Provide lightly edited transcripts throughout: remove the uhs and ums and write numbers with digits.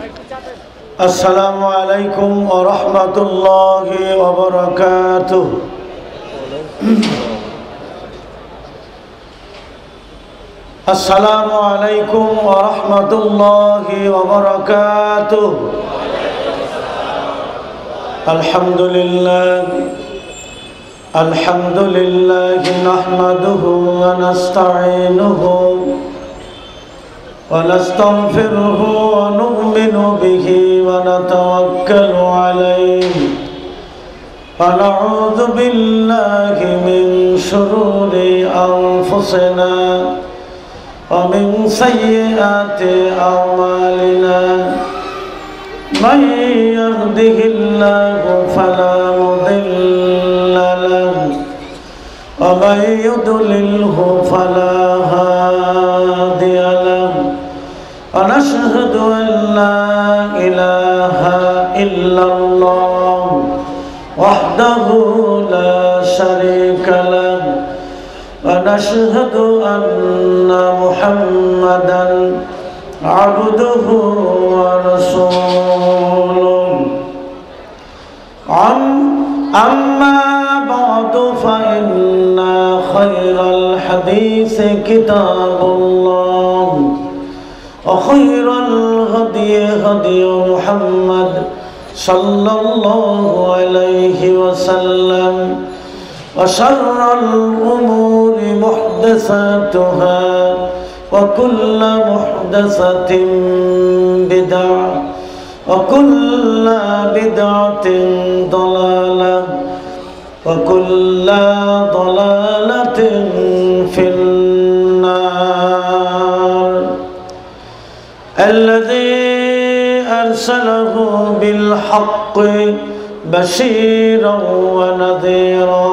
السلام عليكم ورحمة الله وبركاته. السلام عليكم ورحمة الله وبركاته. الحمد لله نحمده ونستعينه ونستغفره ونؤمن به ونتوكل عليه ونعوذ بالله من شرور أنفسنا ومن سيئات أعمالنا من يهده الله فلا مضل له ومن يضلله فلا هادي له ونشهد أن لا إله إلا الله وحده لا شريك له ونشهد أن محمدا عبده ورسوله. أما بعد فإن خير الحديث كتاب الله وخير الهدي هدي محمد صلى الله عليه وسلم وشر الأمور محدثاتها وكل محدثة بدعة وكل بدعة ضلالة وكل ضلالة في النار. الذي أرسله بالحق بشيرا ونذيرا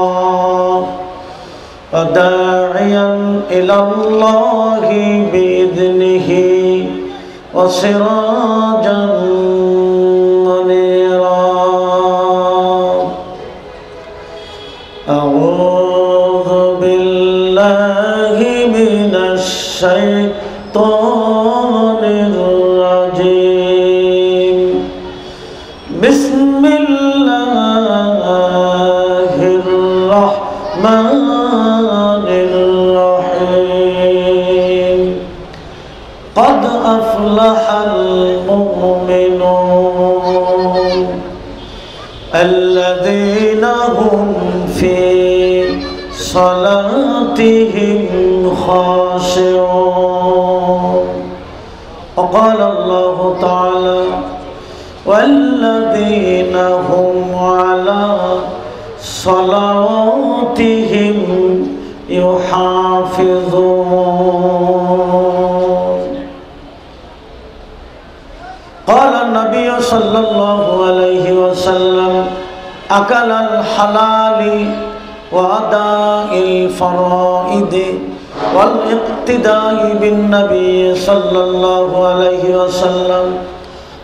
وداعيا إلى الله بإذنه وسراجا منيرا. أعوذ بالله من الشيطان الرجيم. بسم الله الرحمن الرحيم. قد أفلح المؤمنون الذين هم في صلاتهم خاشعون. وقال الله تعالى والذين هم على صلواتهم يحافظون. قال النبي صلى الله عليه وسلم أكل الحلال وأداء الفرائض والاقتداء بالنبي صلى الله عليه وسلم.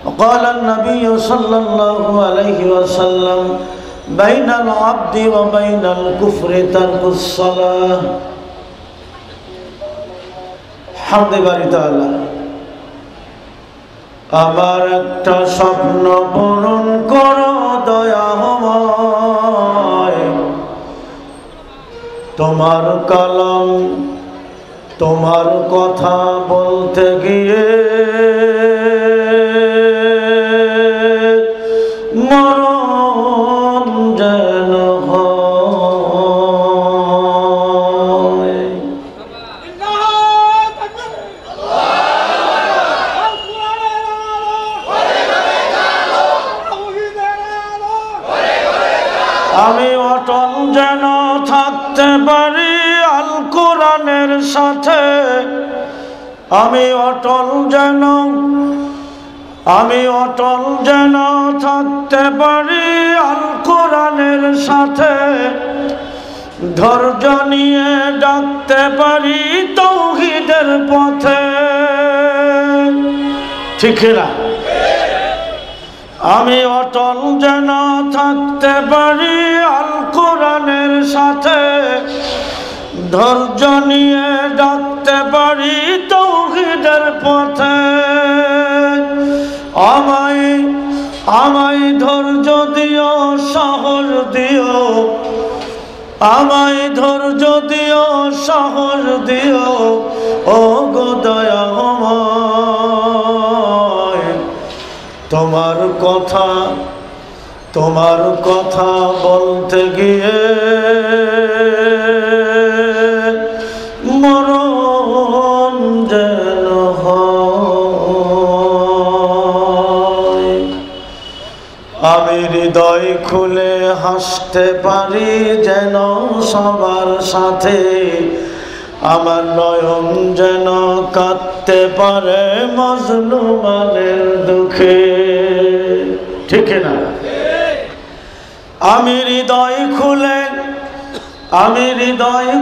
وقال النبي صلى الله عليه وسلم بين العبد وبين الكفر ترك الصلاة. حمد باري تعالى. আমার একটা স্বপ্ন পূরণ করো দয়াময়, তোমার কালাম তোমার কথা বলতে গিয়ে মরণ যেন আমি অটল যেন থাকতে পারি আল কোরআনের সাথে। আমি অটল যেন থাকতে পারি আল কোরআনের সাথে। ধৈর্য নিয়ে ডাকতে পারি তাওহীদের পথে। ঠিক না? আমি অটল যেন থাকতে পারি আল কোরআনের সাথে। ধৈর্য নিয়ে ডাকতে পারি তাওহীদের পথে। আমায় ধৈর্য দিও, সাহস দিও ও গো দয়াময়। তোমার কথা বলতে গিয়ে মরণ যেন হয়। আমি হৃদয় খুলে হাসতে পারি যেন সবার সাথে, আমার নয়ন যেন কাঁদতে পারে মজলুমানের দুঃখে। ঠিক না? আমি হৃদয়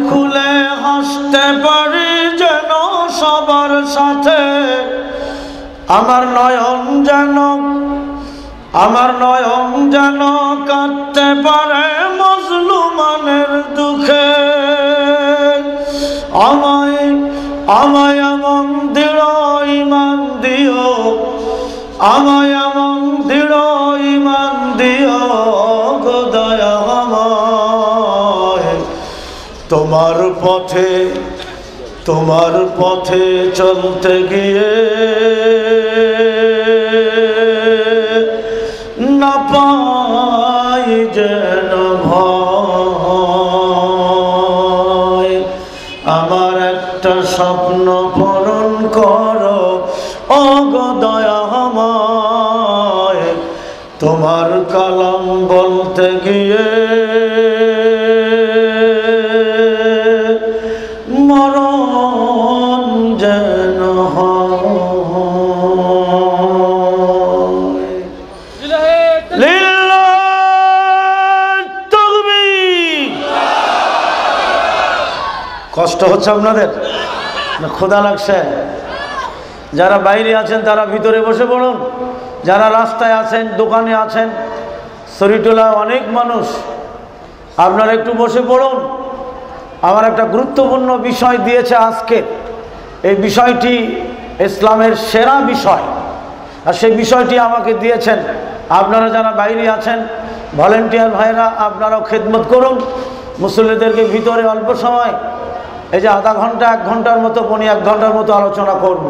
খুলে হাসতে পারি যেন সবার সাথে, আমার নয়ন যেন কাঁদতে পারে মজলুমানের দুঃখে। আমায় এমন দৃঢ় ঈমান দিও, আমায় এমন দৃঢ় ঈমান দিও গো দয়াময়। তোমার পথে চলতে গিয়ে না পাই যেন ভয়। আমার একটা স্বপ্ন পূরণ করো ও গো দয়াময়। তোমার কালাম বলতে গিয়ে মরণ যেন হয়। লিল্লাহ তাকবীর। কষ্ট হচ্ছে আপনাদের না? ক্ষুধা লাগছে? যারা বাইরে আছেন তারা ভিতরে বসে পড়ুন, যারা রাস্তায় আছেন, দোকানে আছেন, শরীরটোলায় অনেক মানুষ, আপনারা একটু বসে পড়ুন। আমার একটা গুরুত্বপূর্ণ বিষয় দিয়েছে আজকে। এই বিষয়টি ইসলামের সেরা বিষয়, আর সেই বিষয়টি আমাকে দিয়েছেন। আপনারা যারা বাইরে আছেন, ভলেন্টিয়ার ভাইরা, আপনারাও খেদমত করুন মুসল্লিদেরকে। ভিতরে অল্প সময়, এই যে আধা ঘন্টা 1 ঘন্টার মতো, 1 ঘন্টার মতো আলোচনা করব।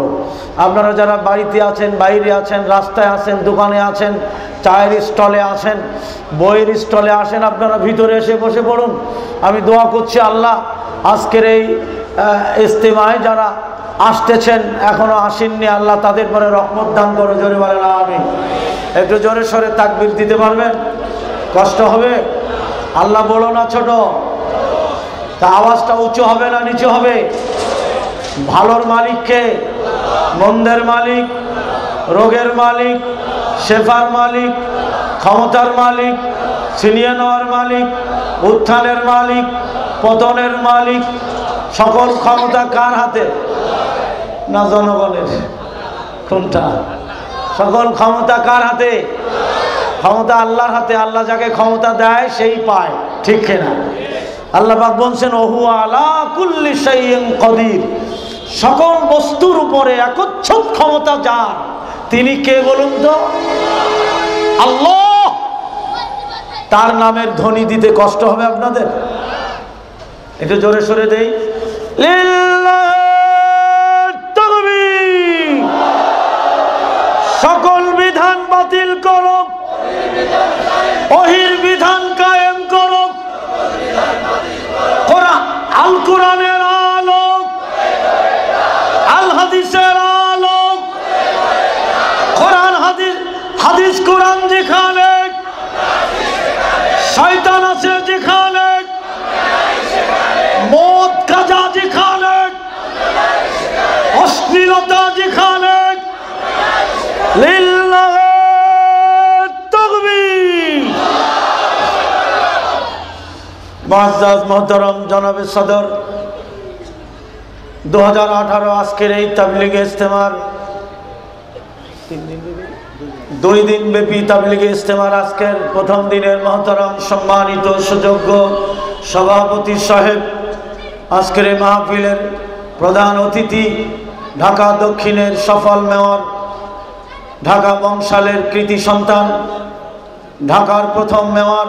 আপনারা যারা বাড়িতে আছেন, বাইরে আছেন, রাস্তায় আছেন, দোকানে আছেন, চায়ের স্টলে আছেন, বইয়ের স্টলে আসেন, আপনারা ভিতরে এসে বসে পড়ুন। আমি দোয়া করছি আল্লাহ আজকের এই ইজতেমায় যারা আসতেছেন, এখনো আসেননি, আল্লাহ তাদের পরে রহমত দান করো। জোরে বলেন আমিন। একটু জোরে সরে তাকবীর দিতে পারবেন? কষ্ট হবে? আল্লাহ বলো না ছোট, তা আওয়াজটা উঁচু হবে না নিচু হবে? ভালোর মালিককে, মন্দের মালিক, রোগের মালিক, শেফার মালিক, ক্ষমতার মালিক, ছিনিয়ে নেওয়ার মালিক, উত্থানের মালিক, পতনের মালিক। সকল ক্ষমতা কার হাতে? না জনগণের? কোনটা? সকল ক্ষমতা কার হাতে? ক্ষমতা আল্লাহর হাতে। আল্লাহ যাকে ক্ষমতা দেয় সেই পায়। ঠিক কিনা? আল্লাহ পাক বলছেন ওহু আলা কুল্লি শাইইন কদির। সকল বস্তুর উপরে একচ্ছত্র ক্ষমতা যার, তিনি কে বলুন তো? আল্লাহ। তার নামের ধ্বনি দিতে কষ্ট হবে আপনাদের? একটু জোরে সরে দেই। লিল্লাহ তাকবীর। সকল বিধান বাতিল করো, ওহির বিধান কায়েম করো। আল কোরআনের আলোক, আল হাদিসের আলোক, কোরআন হাদিস কোরআন যেখানে, শয়তান আছে যেখানে, মদ গাঁজা যেখানে, অশ্লীলতা যেখানে, লিল্লাহ তাকবীর। মুআজ্জাজ মুহতারাম জনাবে সদর, 2018 আজকের এই তাবলীগ ইজতেমার 2 দিন ব্যাপী তাবলীগ ইজতেমার আজকের প্রথম দিনের মুহতারাম সম্মানিত সুযোগ্য সভাপতি সাহেব, আজকের এই মাহফিলের প্রধান অতিথি, ঢাকা দক্ষিণের সফল মেয়র, ঢাকা বংশালের কৃতি সন্তান, ঢাকার প্রথম মেয়র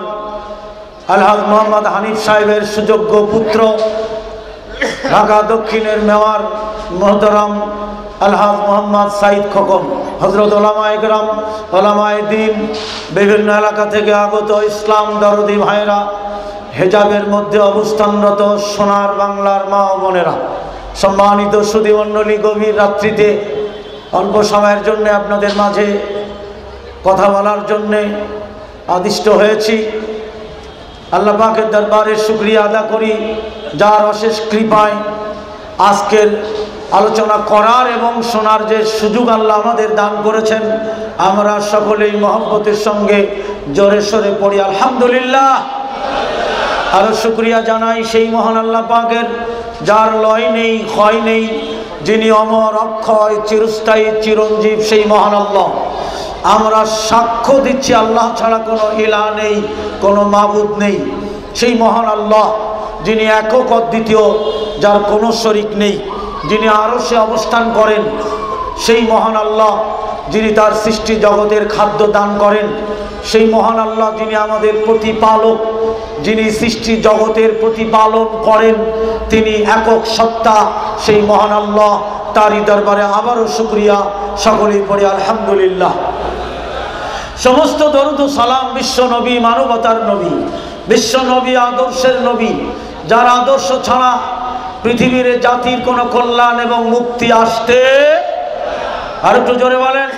আলহাজ মোহাম্মদ হানিফ সাহেবের সুযোগ্য পুত্র, ঢাকা দক্ষিণের মেয়র মোহতারাম আলহাজ মোহাম্মদ সাইদ খোকন, হজরত ওলামায়ে কেরাম, ওলামায়ে দ্বীন, বিভিন্ন এলাকা থেকে আগত ইসলাম দরদি ভাইরা, হেজাবের মধ্যে অবস্থানরত সোনার বাংলার মা ও বোনেরা, সম্মানিত সুধী মণ্ডলী, গভীর রাত্রিতে অল্প সময়ের জন্য আপনাদের মাঝে কথা বলার জন্যে আদিষ্ট হয়েছি। আল্লাহ পাকের দরবারে শুকরিয়া আদা করি, যার অশেষ কৃপায় আজকের আলোচনা করার এবং শোনার যে সুযোগ আল্লাহ আমাদের দান করেছেন, আমরা সকলেই মহব্বতের সঙ্গে জোরে সোরে পড়ি আলহামদুলিল্লাহ। আরো শুকরিয়া জানাই সেই মহান আল্লাহ পাকের, যার লয় নেই, ক্ষয় নেই, যিনি অমর, অক্ষয়, চিরস্থায়ী, চিরঞ্জীব, সেই মহান আল্লাহ। আমরা সাক্ষ্য দিচ্ছি আল্লাহ ছাড়া কোনো ইলাহ নেই, কোনো মাবুদ নেই। সেই মহান আল্লাহ যিনি একক অদ্বিতীয়, যার কোনো শরিক নেই, যিনি আরশে অবস্থান করেন, সেই মহান আল্লাহ যিনি তার সৃষ্টি জগতের খাদ্য দান করেন, সেই মহান আল্লাহ যিনি আমাদের প্রতিপালক, যিনি সৃষ্টি জগতের প্রতিপালন করেন, তিনি একক সত্তা, সেই মহান আল্লাহ, তারই দরবারে আবারও শুকরিয়া, সকলেই পড়ি আলহামদুলিল্লাহ। সমস্ত দরুদ ও সালাম বিশ্ব নবী, মানবতার নবী, বিশ্ব নবী, আদর্শের নবী, যার আদর্শ ছাড়া পৃথিবীর জাতির কোনো কল্যাণ এবং মুক্তি আসতে, আর একটু জোরে বলেন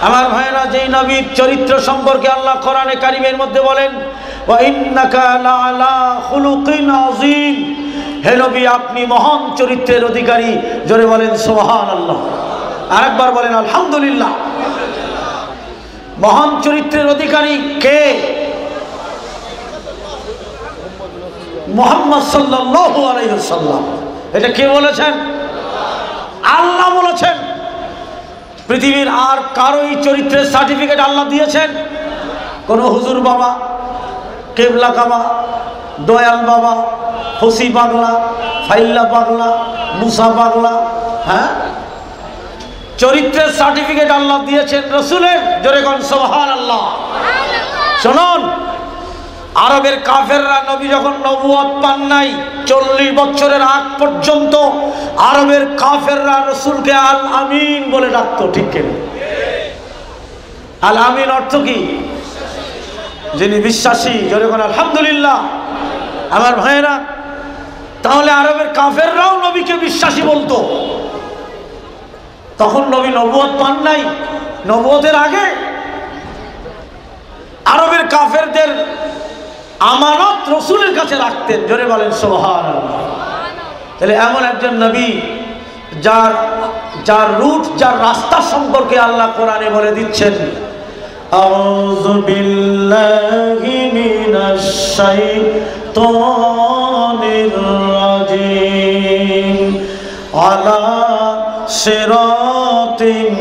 আমার ভাইয়েরা, যেই নবীর চরিত্র সম্পর্কে আল্লাহ কোরআনে কারিমের মধ্যে বলেন, ওয়া ইন্নাকা লাআলা খুলুকিন আযীম, হে নবী আপনি মহান চরিত্রের অধিকারী। জোরে বলেন সুবহানাল্লাহ, আরেকবার বলেন আলহামদুলিল্লাহ। মহান চরিত্রের অধিকারী কে? মুহাম্মদ সাল্লাল্লাহু আলাইহি ওয়াসাল্লাম। এটা কে বলেছেন? আল্লাহ বলেছেন। পৃথিবীর আর কারো এই চরিত্রের সার্টিফিকেট আল্লাহ দিয়েছেন? কোন হুজুর বাবা, কেবলা কাবা, দয়াল বাবা, ফসি পাগলা, ফাইল্লা পাগলা, মুসা পাগলা, হ্যাঁ, চরিত্রের সার্টিফিকেট আল্লাহ দিয়েছেন রাসূলের। জোরে কোন সুবহানাল্লাহ। শুনুন, আরবের কাফেররা নবী যখন নবুয়ত পান নাই, 40 বছরের আগ পর্যন্ত আরবের কাফেররা রাসূলকে আল আমিন বলে ডাকতো, ঠিক কিনা? আল আমিন অর্থ কি? যিনি বিশ্বাসী। জোরে কোন আলহামদুলিল্লাহ। আমার ভাইয়েরা, তাহলে আরবের কাফেররাও নবীকে বিশ্বাসী বলতো। তখন নবী নবুয়ত পান নাই, নবুয়তের আগে আরবের কাফেরদের আমানত রাসূলের কাছে রাখতেন। জোরে বলেন সুবহানাল্লাহ। তাহলে এমন একজন নবী যার রুট, যার রাস্তা সম্পর্কে আল্লাহ কোরআনে বলে দিচ্ছেন, আউযু বিল্লাহি মিনাশ শাইতানির রাজিম, আলা সিরাতিন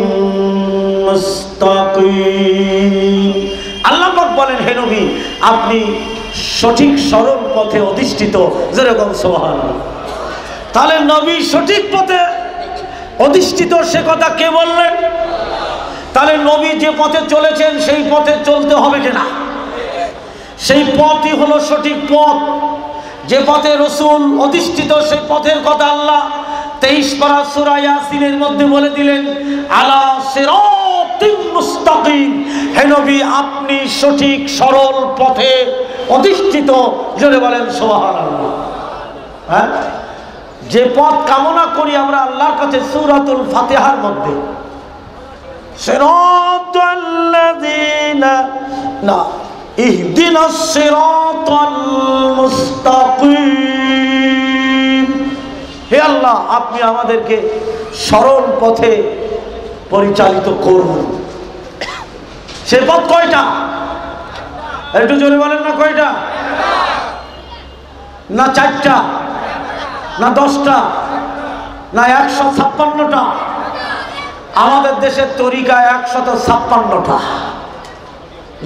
মুস্তাকিম। আল্লাহ পাক বলেন, হে নবী আপনি সঠিক সরল পথে অধিষ্ঠিত। যেরকম সুবহানাল্লাহ। তাহলে নবী সঠিক পথে অধিষ্ঠিত, সে কথা কে বললেন? তাহলে নবী যে পথে চলেছেন সেই পথে চলতে হবে কিনা? সেই পথই হলো সঠিক পথ। যে পথে রাসূল অধিষ্ঠিত, সেই পথের কথা আল্লাহ 23 পারা সূরা ইয়াসিনের মধ্যে বলে দিলেন, আলা সিরাতিন মুস্তাকিম, হে নবী আপনি সঠিক সরল পথে অধিষ্ঠিত। জোরে বলেন সুবহানাল্লাহ। হ্যাঁ, যে পথ কামনা করি আমরা আল্লাহর কাছে সূরাতুল ফাতিহার মধ্যে, সিরাতাল্লাযীনা না ইহদিনাস সিরাতাল মুস্তাকিম, হে আল্লাহ আপনি আমাদেরকে সরল পথে পরিচালিত করুন। সে পথ কয়টা? একটু জোরে বলেন না, কয়টা? না 4টা, না 10টা, না 156টা? আমাদের দেশের তরিকা 156টা।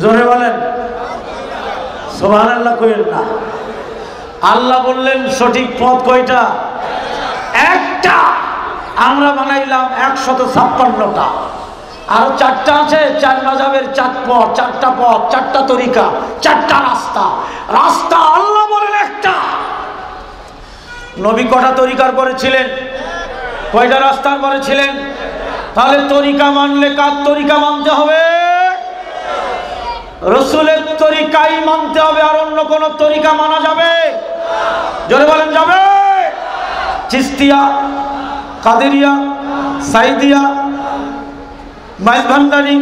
জোরে বলেন সুবহানাল্লাহ। কইেন না। আল্লাহ বললেন সঠিক পথ কয়টা? একটা। আমরা বানাইলাম 156টা। আরো চারটা আছে, চার মাযহাবের চারটা পথ, চারটা তরিকা, চারটা রাস্তা। রাস্তা আল্লাহ বলেন একটা। নবী কটা তরিকার পরে ছিলেন? কয়টা রাস্তার পরে ছিলেন? তাহলে তরিকা মানলে কার তরিকা মানতে হবে? রাসূলের তরিকাই মানতে হবে। আর অন্য কোন তরিকা মানা যাবে? জোরে বলেন যাবে? চিশতিয়া, কাদেরিয়া, সাইদিয়া, মাইজভান্ডারি,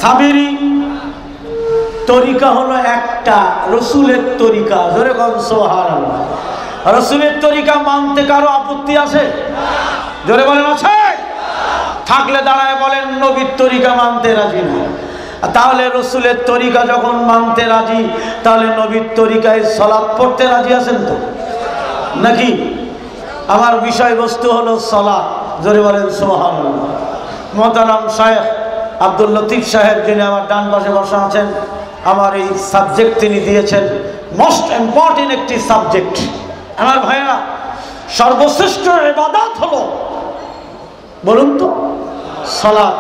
সাবিরি, তরিকা হলো একটা, রাসূলের তরিকা। জোরে বলেন সুবহানাল্লাহ। রাসূলের তরিকা মানতে কারো আপত্তি আছে? জোরে বলেন আছে? থাকলে দাঁড়ায় বলেন নবীর তরিকা মানতে রাজি না। তাহলে রাসূলের তরিকা যখন মানতে রাজি, তাহলে নবীর তরিকায় সালাত পড়তে রাজি আছেন তো নাকি? আমার বিষয়বস্তু হলো সালাত। জোরে বলেন সুবহানাল্লাহ। মোহতারাম শায়েখ আব্দুল লতিফ সাহেব, যিনি আমার ডান পাশে বসা আছেন, আমার এই সাবজেক্ট তিনি দিয়েছেন, মোস্ট ইম্পর্টেন্ট একটি সাবজেক্ট। আমার ভাইয়েরা, সর্বশ্রেষ্ঠ ইবাদত হলো, বলুন তো, সালাত।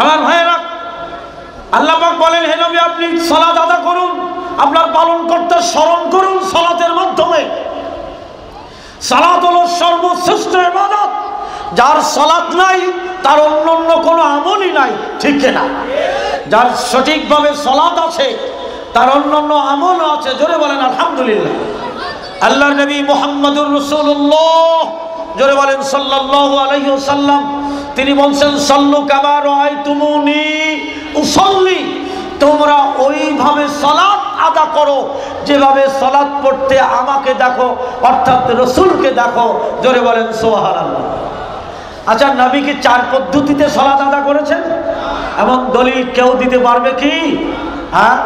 আমার ভাইয়েরা, আল্লাহ পাক বলেন, হে নবী আপনি সালাত আদা করুন, আপনার পালনকর্তার স্মরণ করুন সালাতের মাধ্যমে। সালাত হলো সর্বশ্রেষ্ঠ ইবাদত। যার সালাত নাই তার অন্য কোনো আমলই নাই, ঠিক না? যার সঠিকভাবে সালাত আছে তার অন্য আমলও আছে। জোরে বলেন আলহামদুলিল্লাহ। আল্লাহর নবী মুহাম্মদুর রাসূলুল্লাহ, জোরে বলেন সাল্লাল্লাহু আলাইহি ওয়াসাল্লাম, তিনি বলছেন সাল্লু কামা রাআইতুমুনি উসাল্লি, তোমরা ওইভাবে সালাত আদা করো যেভাবে সালাত পড়তে আমাকে দেখো, অর্থাৎ রাসূলকে দেখো। জোরে বলেন সুবহানাল্লাহ। আচ্ছা, নবী কি চার পদ্ধতিতে সালাত আদা করেছেন? এমন দলিল কেউ দিতে পারবে কি? হ্যাঁ,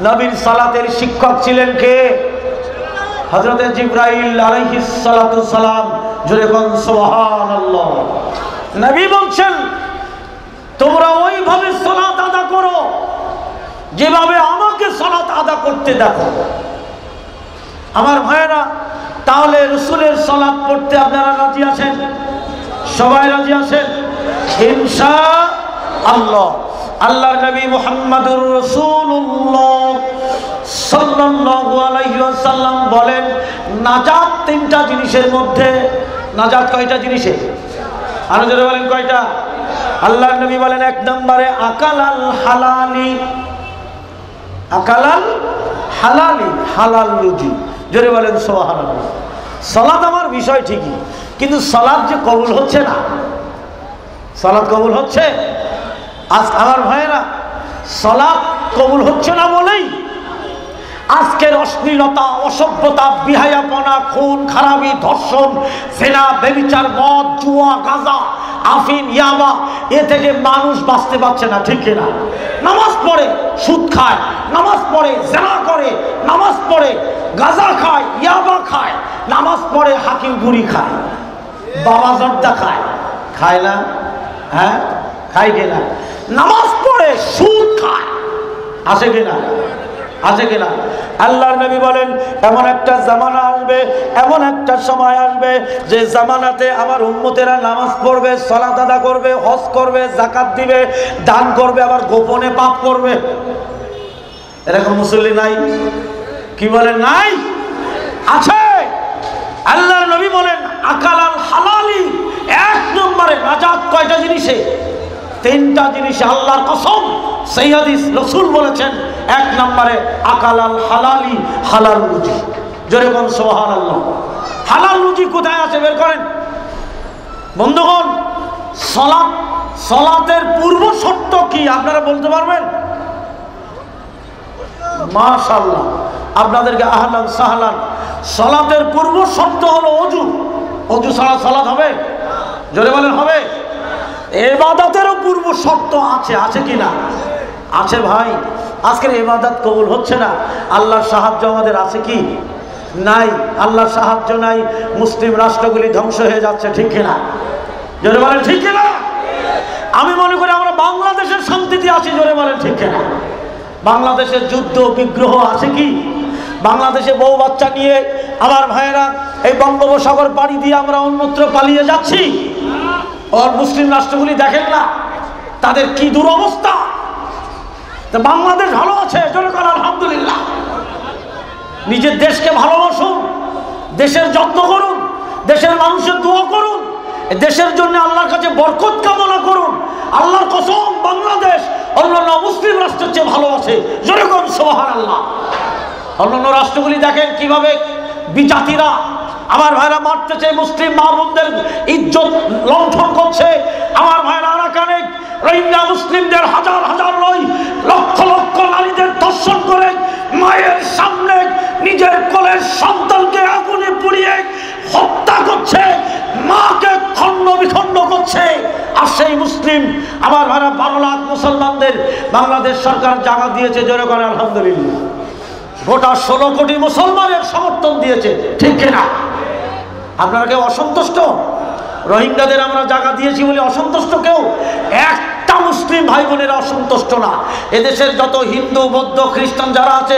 নবীর সালাতের শিক্ষক ছিলেন কে? হযরত জিবরাইল আলাইহিস সালাতু সালাম। জোরে বলেন সুবহানাল্লাহ। নবী বলছেন তোমরা ওইভাবে সালাত আদা করো যেভাবে আমাকে সালাত আদা করতে দেখো। আমার ভাইয়েরা, তাহলে রাসূলের সালাত পড়তে আপনারা রাজি আছেন? সবাই রাজি আছেন ইনশাআল্লাহ। আল্লাহর নবী মুহাম্মদুর রাসূলুল্লাহ সাল্লাল্লাহু আলাইহি ওয়াসাল্লাম বলেন, নাজাত তিনটা জিনিসের মধ্যে। নাজাত কয়টা জিনিসে? আরো জোরে বলেন কয়টা? আল্লাহর নবী বলেন, এক নম্বরে আকালাল হালালি। আকালাল হালালি, হালাল রুজি। জোরে বলেন সুবহানাল্লাহ। সালাত আমার বিষয় ঠিকই, কিন্তু সালাত যে কবুল হচ্ছে না। সালাত কবুল হচ্ছে? আজ আমার ভাইয়েরা, সালাত কবুল হচ্ছে না বলেই আজকের অশ্লীলতা, অসভ্যতা, বিহায়াপনা, খুন খারাপি, ধর্ষণ, জেনা, ব্যভিচার, মদ, জুয়া, গাঁজা, আফিম, ইয়াবা, এ থেকে মানুষ বাঁচতে পারছে না, ঠিক কিনা? নামাজ পড়ে সুদ খায়, নামাজ পড়ে জেনা করে, নামাজ পড়ে গাঁজা খায়, ইয়াবা খায়, নামাজ পড়ে হাকিম বুড়ি খায়, বাবা জর্দা খায়, খায় না? হ্যাঁ, খায় কিনা? নামাজ পড়ে সুদ খায়, আছে কিনা? আছে কিনা? আল্লাহর নবী বলেন, এমন একটা জামানা আসবে, এমন একটা সময় আসবে যে জামানাতে আমার উম্মতেরা নামাজ পড়বে, সালাত আদা করবে, হজ করবে, যাকাত দিবে, দান করবে, আবার গোপনে পাপ করবে। এরকম মুসল্লি নাই? কি বলেন নাই? আছে। আল্লাহর নবী বলেন আকালাল হালালি, এক নম্বরে নাজাত কয়টা জিনিসে? তিনটা জিনিসে। আল্লাহর কসম, সেই হাদিস রাসূল বলেছেন, এক নম্বরে আকালাল হালালি, হালাল রুজি। জোরে বলেন সুবহানাল্লাহ। হালাল রুজি কোথায় আছে বের করেন বন্ধুগণ। সালাতের পূর্ব শর্ত কি আপনারা বলতে পারবেন? মাশাআল্লাহ, আপনাদেরকে আহলান সাহলান। সালাতের পূর্ব শর্ত হলো ওযু। ওযু ছাড়া সালাত হবে? জোরে বলেন হবে? ইবাদতেরও পূর্ব শর্ত আছে, আছে কিনা? আছে ভাই। আজকের ইবাদত কবুল হচ্ছে না, আল্লাহর সাহায্য আমাদের আছে কি? নাই। আল্লাহর সাহায্য নাই, মুসলিম রাষ্ট্রগুলি ধ্বংস হয়ে যাচ্ছে, ঠিক কিনা? জোরে বলেন ঠিক কিনা? আমি মনে করি আমরা বাংলাদেশের শান্তিতে আছি, জোরে বলেন ঠিক কিনা? বাংলাদেশের যুদ্ধ বিগ্রহ আছে কি? বাংলাদেশে বউ বাচ্চা নিয়ে আমার ভাইয়েরা এই বঙ্গোপসাগর পাড়ি দিয়ে আমরা অন্যত্র পালিয়ে যাচ্ছি। আর মুসলিম রাষ্ট্রগুলি দেখেন না, তাদের কি দুরবস্থা। বাংলাদেশ ভালো আছে, জোরে বলেন আলহামদুলিল্লাহ। নিজের দেশকে ভালোবাসুন, দেশের যত্ন করুন, দেশের মানুষের দোয়া করুন, দেশের জন্য আল্লাহর কাছে বরকত কামনা করুন। আল্লাহর কসম, বাংলাদেশ অন্যান্য মুসলিম রাষ্ট্রের চেয়ে ভালো আছে, জোরে বলেন সুবহানাল্লাহ। অন্যান্য রাষ্ট্রগুলি দেখেন কিভাবে বিজাতিরা আমার ভাইরা মারতেছে, মুসলিম মা বোনদের ইজ্জত লঙ্ঘন করছে। আমার ভাইরা আরাকানে রোহিঙ্গা মুসলিমদের হাজার হাজার নয় লক্ষ লক্ষ নারীদের ধর্ষণ করে মায়ের সামনে নিজের কোলের সন্তানকে আগুনে পুড়িয়ে হত্যা করছে, মাকে খণ্ড বিখণ্ড করছে। আর সেই মুসলিম আমার ভাইরা 12 লাখ মুসলমানদের বাংলাদেশ সরকার জায়গা দিয়েছে, জোরে করে আলহামদুলিল্লাহ। গোটা 16 কোটি মুসলমানের সমর্থন দিয়েছে, ঠিক কিনা? আপনারা কেউ অসন্তুষ্ট? রোহিঙ্গাদের আমরা জায়গা দিয়েছি বলে অসন্তুষ্ট কেউ? একটা মুসলিম ভাই বোনেরা অসন্তুষ্ট না। এদেশের যত হিন্দু, বৌদ্ধ, খ্রিস্টান যারা আছে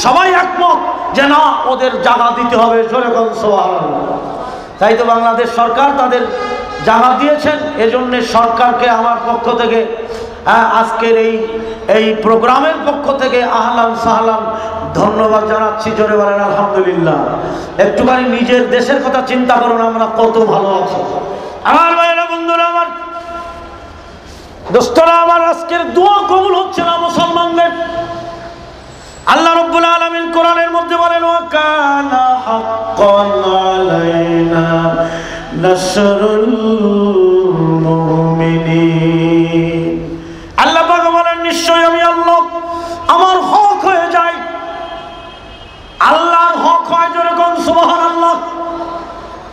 সবাই একমত যে না, ওদের জায়গা দিতে হবে, জোরে বলেন সুবহানাল্লাহ। তাই তো বাংলাদেশ সরকার তাদের জায়গা দিয়েছেন। এজন্য সরকারকে আমার পক্ষ থেকে আজকের এই প্রোগ্রামের পক্ষ থেকে আহলান সাহলান ধন্যবাদ জানাচ্ছি, জোরে বলেন আলহামদুলিল্লাহ। একটুখানি নিজের দেশের কথা চিন্তা করুন, আমরা কত ভালো আছি। আমার ভাইরা, বন্ধুরা আমার, দোস্তরা আমার, আজকের দোয়া কবুল হচ্ছে না মুসলমানদের। আল্লাহ রাব্বুল আলামিন কোরআনের মধ্যে বলেন, ওয়া কানা হাক্কান আলাইনা নাসরুল মুমিনিন। আল্লাহ পাক বলেন, নিশ্চয়ই আমি আল্লাহ, আমার হক হয়ে যায়। আল্লাহর হক হয়, জোরে বলেন সুবহানাল্লাহ।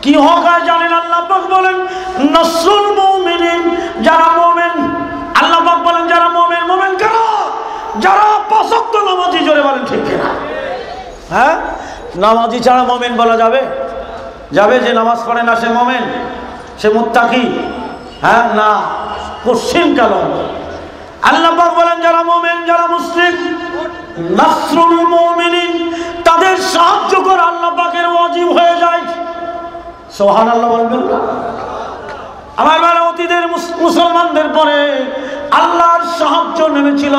কি হক হয় জানেন? আল্লাহ পাক বলেন নাসরুল মুমিনিন, যারা মুমিন। আল্লাহ পাক বলেন যারা মুমিন। মুমিন কারা? যারা 5 ওয়াক্ত নামাজি, জোরে বলেন ঠিক কিনা? হ্যাঁ, নামাজি ছাড়া মুমিন বলা যাবে? যে নামাজ পড়ে না সে মুমিন, সে মুত্তাকি? হ্যাঁ, না, কোশ্চিন কাল। আল্লাহ পাক বলেন যারা মুমিন, যারা মুসলিম, নাসরুল মুমিনিন, তাদের সাহায্য করা আল্লাহ পাকের ওয়াজিব হয়ে যায়। সুবহানাল্লাহ বলবেন না? আমার ভাইরা, অতীতের মুসলমানদের পরে আল্লাহর সাহায্য নেমেছিল।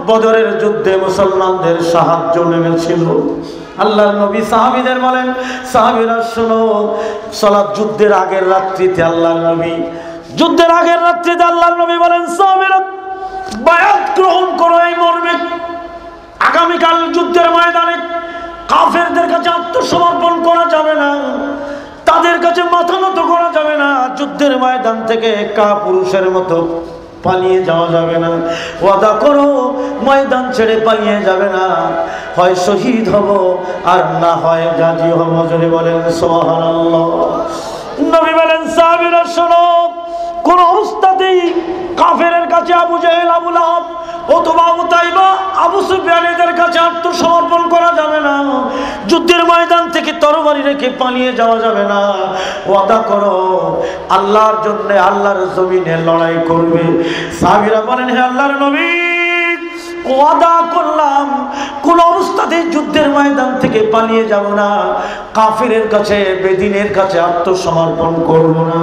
বদরের যুদ্ধে মুসলমানদের সাহায্য নেমেছিল। আল্লাহর নবী সাহাবীদের বলেন, সাহাবীরা শোনো, সালাত যুদ্ধের আগের রাত্রিতে আল্লাহর নবী বলেন, সাহাবীরা বায়াত গ্রহণ করো, এই মর্মে আগামীকাল যুদ্ধের ময়দানে কাফেরদের কাছে আত্মসমর্পণ করা যাবে না, তাদের কাছে মাথা নত করা যাবে না, যুদ্ধের ময়দান থেকে কাপুরুষের মতো পালিয়ে যাওয়া যাবে না। ওয়াদা করো, ময়দান ছেড়ে পালিয়ে যাবে না, হয় শহীদ হব আর না হয় গাজী হব, জোরে বলেন সুবহানাল্লাহ। নবী বলেন, সাহাবীরা শোনো, কোন অবস্থাতেই কাফেরের কাছে আবু জেহেল, আবু লাহাব অথবা উতাইবা, আবু সুফিয়ান এদের কাছে আত্মসমর্পণ করা যাবে না, যুদ্ধের ময়দান থেকে তরবারি রেখে পালিয়ে যাওয়া যাবে না। ওয়াদা করো, আল্লাহর জন্য আল্লাহর জমিনে লড়াই করবে। সাহাবীরা বলেন, হে আল্লাহর নবী, ওয়াদা করলাম কোন অবস্থাতেই যুদ্ধের ময়দান থেকে পালিয়ে যাব না, কাফিরের কাছে, বেদিনের কাছে আত্মসমর্পণ করব না।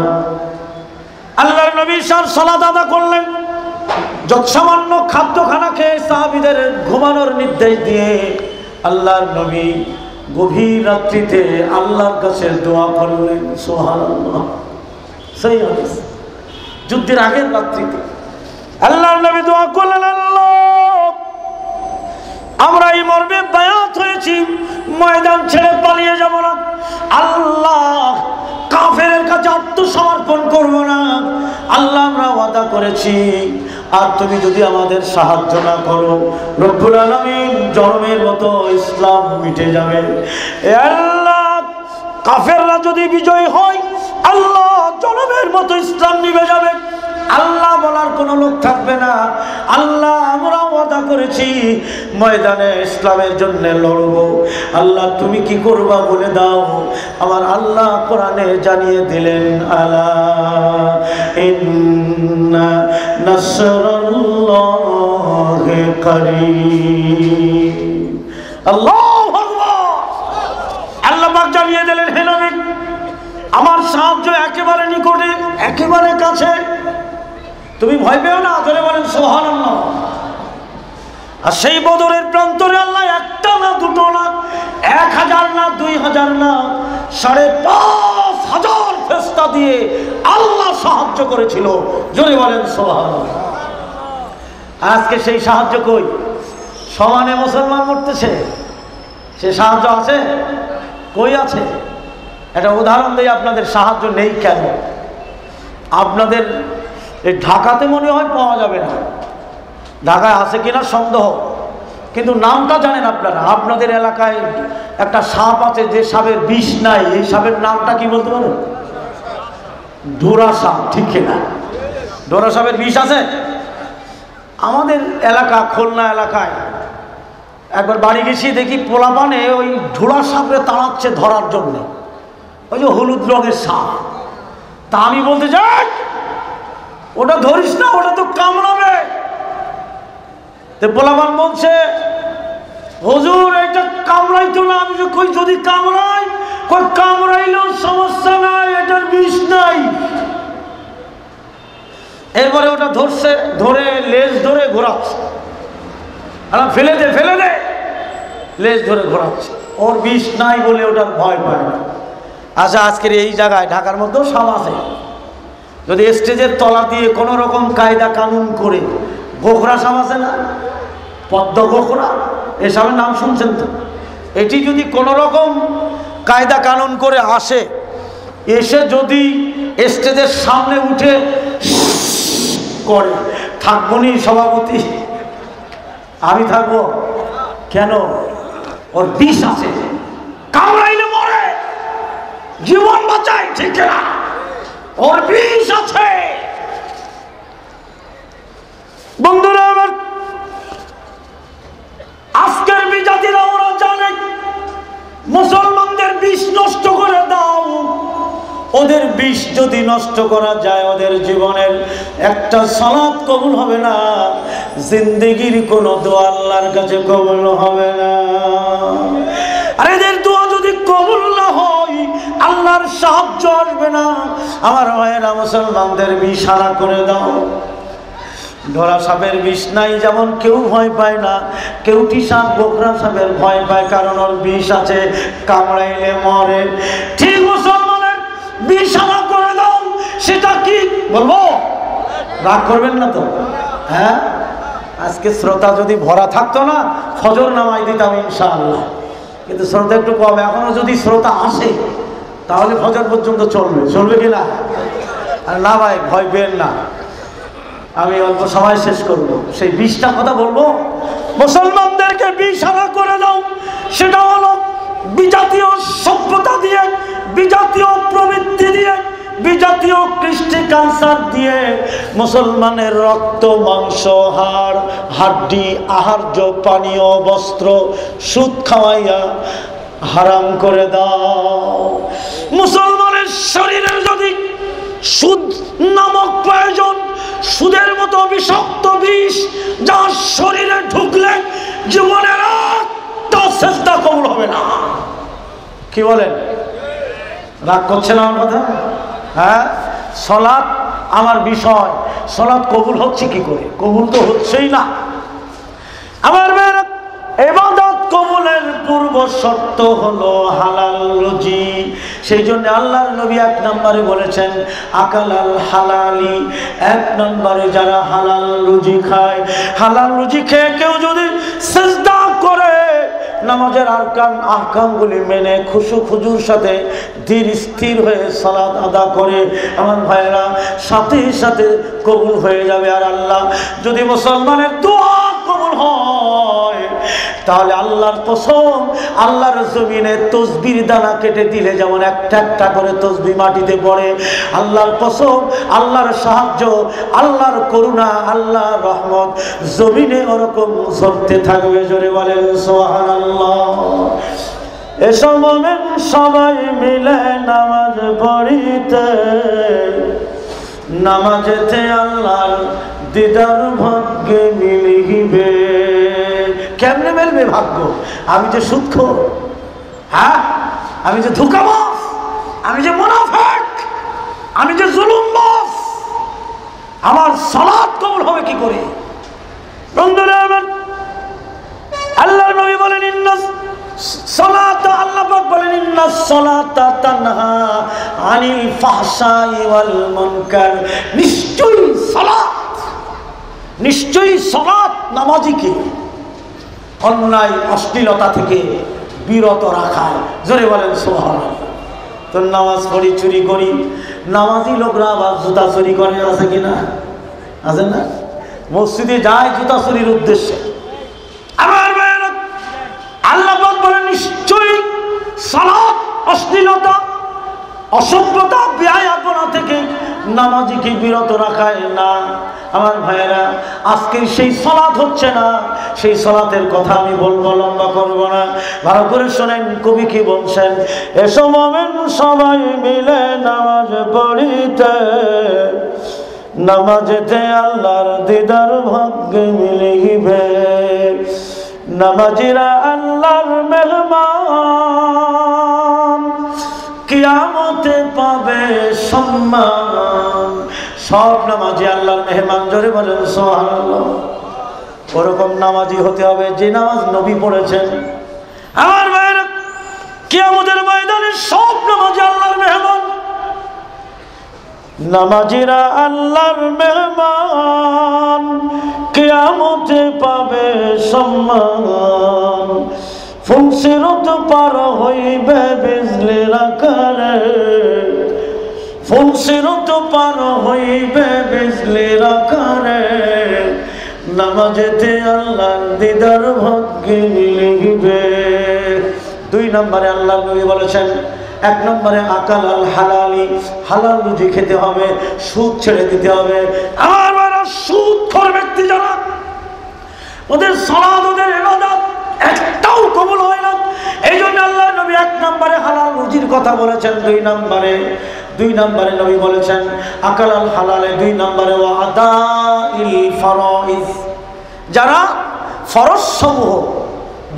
আল্লাহর নবী সালাত আদা করলেন। যত সামান্য খাদ্যখানা খেয়ে সাহাবীদের ঘুমানোর নির্দেশ দিয়ে আল্লাহর নবী গভীর রাত্রিতে আল্লাহর কাছে দোয়া করলেন। সুবহানাল্লাহ। সেই হাদিস, যুদ্ধের আগের রাত্রিতে আল্লাহর নবী দোয়া করলেন, আল্লাহ, আমরা এই মর্মে বায়াত হয়েছি, ময়দান ছেড়ে পালিয়ে যাব না। আল্লাহ, কাফেরের কাছে আত্মসমর্পণ করব না। আল্লাহ, আমরা ওয়াদা করেছি, আর তুমি যদি আমাদের সাহায্য না করো, রব্বুল আলামিন জনমের মতো ইসলাম মিটে যাবে। এ আল্লাহ, কাফেররা যদি বিজয় হয়, আল্লাহ, জনমের মতো ইসলাম নিভে যাবে। আল্লাহ বলার কোনো লোক থাকবে না। আল্লাহ, আমরা ওয়াদা করেছি ময়দানে ইসলামের জন্য লড়ব। আল্লাহ, তুমি কি করবা বলে দাও। আমার আল্লাহ কোরআনে জানিয়ে দিলেন, আলা ইন্না নাসরাল্লাহি করিব। আল্লাহু আকবার। আল্লাহ পাক জানিয়ে দিলেন, হে নবী, আমার সাহায্য একেবারে নিকটে, একেবারে কাছে। তুমি ভয় পেও না, জোরে বলেন সুবহানাল্লাহ। আর সেই বদরের প্রান্তরে আল্লাহ একটা না দুটো না 1000 না 2000 না 5500 ফেরেশতা দিয়ে আল্লাহ সাহায্য করেছিল, জোরে বলেন সুবহানাল্লাহ। আজকে সেই সাহায্য কই? সমানে মুসলমান মরতেছে, সে সাহায্য আছে? কই আছে? একটা উদাহরণ দেই আপনাদের, সাহায্য নেই কেন। আপনাদের এই ঢাকাতে মনে হয় পাওয়া যাবে না, ঢাকায় আছে কিনা সন্দেহ, কিন্তু নামটা জানেন আপনারা। আপনাদের এলাকায় একটা সাপ আছে, যে সাপের বিষ নাই, এই সাপের নামটা কি বলতে পারেন? ডোরা সাপ, ঠিক কিনা? ডোরা সাপের বিষ আছে। আমাদের এলাকা খুলনা এলাকায় একবার বাড়ি গেছি, দেখি পোলাপানে ওই ঢোড়া সাপরে তাড়াচ্ছে ধরার জন্য, ওই যে হলুদ রঙের সাপ। তা আমি বলতে যাই, ওটা ধরিস না, ওটা তো কামড়াবে। তো পোলাপান বলছে, হুজুর এটা কামড়াইতো না। আমি কই যদি কামড়াই, কই কামড়াইলেও সমস্যা নাই, এটার বিষ নাই। এরপরে ওটা ধরছে, ধরে লেজ ধরে ঘোরাচ্ছে, ফেলে দে ফেলে দে, লেজ ধরে ঘোরাচ্ছে। ওর বিষ নাই বলে ওটার ভয় পায় না। আচ্ছা, আজকের এই জায়গায় ঢাকার মধ্যেও সাপ আছে। যদি স্টেজের তলা দিয়ে কোনো রকম কায়দা কানুন করে, গোখরা সাপ আছে না, পদ্ম গোখরা, এসবের নাম শুনছেন তো? এটি যদি কোনো রকম কায়দা কানুন করে আসে, এসে যদি স্টেজের সামনে উঠে করে, থাকবো নি সভাপতি? আমি থাকবো কেন? ওর বিষ আছে, কামড়াইলে মরে, জীবন বাঁচায়, ঠিক না? ওর বিষ আছে। বন্ধুরা আমার, আজকের বিজাতিরা ওরা জানে মুসলমানদের বিষ নষ্ট করে দাও। ওদের বিষ যদি নষ্ট করা যায়, ওদের জীবনের একটা সালাত কবুল হবে না, জিন্দেগির কোনো দোয়া আল্লাহর কাছে কবুল হবে না। আর এদের দোয়া যদি কবুল না হয়, আল্লাহর সাহায্য আসবে না। আমার ভাইয়েরা, মুসলমানদের বিষ হারা করে দাও। ডোরা সাপের বিষ নাই, যেমন কেউ ভয় পায় না, কেউটি সাপ গোখরা সাপের ভয় পায়, কারণ ওর বিষ আছে, কামড়াইলে মরে। ঠিক মুসলমানের বিষ হারা করে দাও। সেটা কি বলবো? রাগ করবেন না তো? হ্যাঁ, আজকে শ্রোতা যদি ভরা থাকতো না, ফজর নামাই দিতাম ইনশাআল্লাহ। কিন্তু শ্রোতা একটু কম। এখনো যদি শ্রোতা আসে, তাহলে ফজর পর্যন্ত চলবে। চলবে কিনা? আর না ভাই, ভয় পেন না, আমি অল্প সময় শেষ করব। সেই বিষটা কথা বলবো। মুসলমানদেরকে বিষ হারা করে দাও। সেটা হলো বিজাতীয় সভ্যতা দিয়ে, বিজাতীয় প্রবৃত্তি দিয়ে, বিজাতীয় কৃষ্টি কালচার দিয়ে মুসলমানের রক্ত, মাংস, হাড়, হাড্ডি, আহার্য, পানীয়, বস্ত্র, সুদ খাওয়াইয়া হারাম করে দাও। মুসলমানের শরীরের যদি সুদ নামক প্রয়োজন, সুদের মতো বিষাক্ত বিষ যার শরীরে ঢুকলে জীবনের একটা চেষ্টা কবুল হবে না। কি বলেন? রাগ করছে না আমার কথা? হ্যাঁ, সালাত আমার বিষয়। সালাত কবুল হচ্ছে কি করে? কবুল তো হচ্ছেই না। আমার মেয়েরা, ইবাদত কবুলের পূর্ব শর্ত হলো হালাল রুজি। সেই জন্য আল্লাহর নবী 1 নম্বরে বলেছেন, আকালাল হালালি। 1 নম্বরে যারা হালাল রুজি খায়, হালাল রুজি খেয়ে কেউ যদি সিজদা করে, নামাজের আহকামগুলি মেনে খুশু খুজুর সাথে ধীর স্থির হয়ে সালাত আদা করে, আমার ভাইয়েরা, সাথে সাথে কবুল হয়ে যাবে। আর আল্লাহ যদি মুসলমানের দোয়া কবুল হয়, তাহলে আল্লাহর কসম, আল্লাহর জমিনে তসবির দানা কেটে দিলে যেমন একটা একটা করে তসবি মাটিতে পড়ে, আল্লাহর কসম, আল্লাহর সাহায্য, আল্লাহর করুণা, আল্লাহর রহমত জমিনে ওরকম ঝরতে থাকবে। জোরে বলেন সুবহানাল্লাহ। এসব মোমেন সবাই মিলে নামাজ পড়িতে, নামাজেতে আল্লাহর দিদার ভাগ্যে মিলিবে। কেমনে মেলবে ভাগ্য? আমি যে সুদখোর, হ্যাঁ, আমি যে ধোঁকাবাজ, আমি যে মুনাফিক, আমি যে জুলুমবাজ, আমার সালাত কবুল হবে কি করে? বন্ধুরা আমার, আল্লাহর নবী বলেন ইন্নাস সালাতা, আল্লাহ পাক বলেন ইন্নাস সালাতা তানহা আনিল ফাহশাই ওয়াল মুনকার। নিশ্চয়ই সালাত নামাজিকে অন্যায় অশ্লীলতা থেকে বিরত রাখায়। জোরে বলেন সুবহানাল্লাহ। তো নামাজ পড়ি, চুরি করি, নামাজি লোকরা আবার জুতা চুরি করে, আছে কিনা? আছে না? মসজিদে যায় জুতা চুরির উদ্দেশ্যে। আমার ভাইয়েরা, আল্লাহ পাক বলেন নিশ্চয়ই সালাত অশ্লীলতা, অসভ্যতা, বেহায়াপনা থেকে নামাজিকে বিরত রাখায় না। আমার ভাইয়েরা, আজকে সেই সালাত হচ্ছে না, সেই সালাতের কথা আমি বলবো, লম্বা করবো না, ভালো করে শোনেন কবি কি বলছেন। এসো মোমেন সবাই মিলে নামাজ পড়িতে, নামাজেতে আল্লাহর দিদার ভাগ্যে মিলিবে। নামাজিরা আল্লাহর মেহমান, কিয়ামতে পাবে সম্মান। সব নামাজি আল্লাহর মেহমান। জোরে বলেন সুবহানাল্লাহ। ওরকম নামাজি হতে হবে যে নামাজ নবী পড়েছেন। আমার ভাইয়েরা, কিয়ামতের ময়দানে সব নামাজি আল্লাহর মেহমান। নামাজিরা আল্লাহর মেহমান, কিয়ামতে পাবে সম্মান। ফুলসিরত পার হইবে বিজলির আকারে, ফুলসিরত পার হইবে বিজলির আকারে। নামাজেতে আল্লাহর দিদার ভাগ্যে মিলিবে। 2 নম্বরে আল্লাহ নবী বলেছেন, 1 নম্বরে আকাল আল হালালি, হালাল রুজি খেতে হবে, সুদ ছেড়ে দিতে হবে। আমার বাবা, সুদখোর ব্যক্তি যারা, ওদের সালাত, ওদের ইবাদত একটাও কবুল হয় না। এই জন্য আল্লাহ নবী 1 নম্বরে হালাল রুজির কথা বলেছেন। 2 নম্বরে নবী বলেছেন আকাল আল হালালে। 2 নম্বরে ওয়াদাইল ফরাইজ, যারা ফরজ সমূহ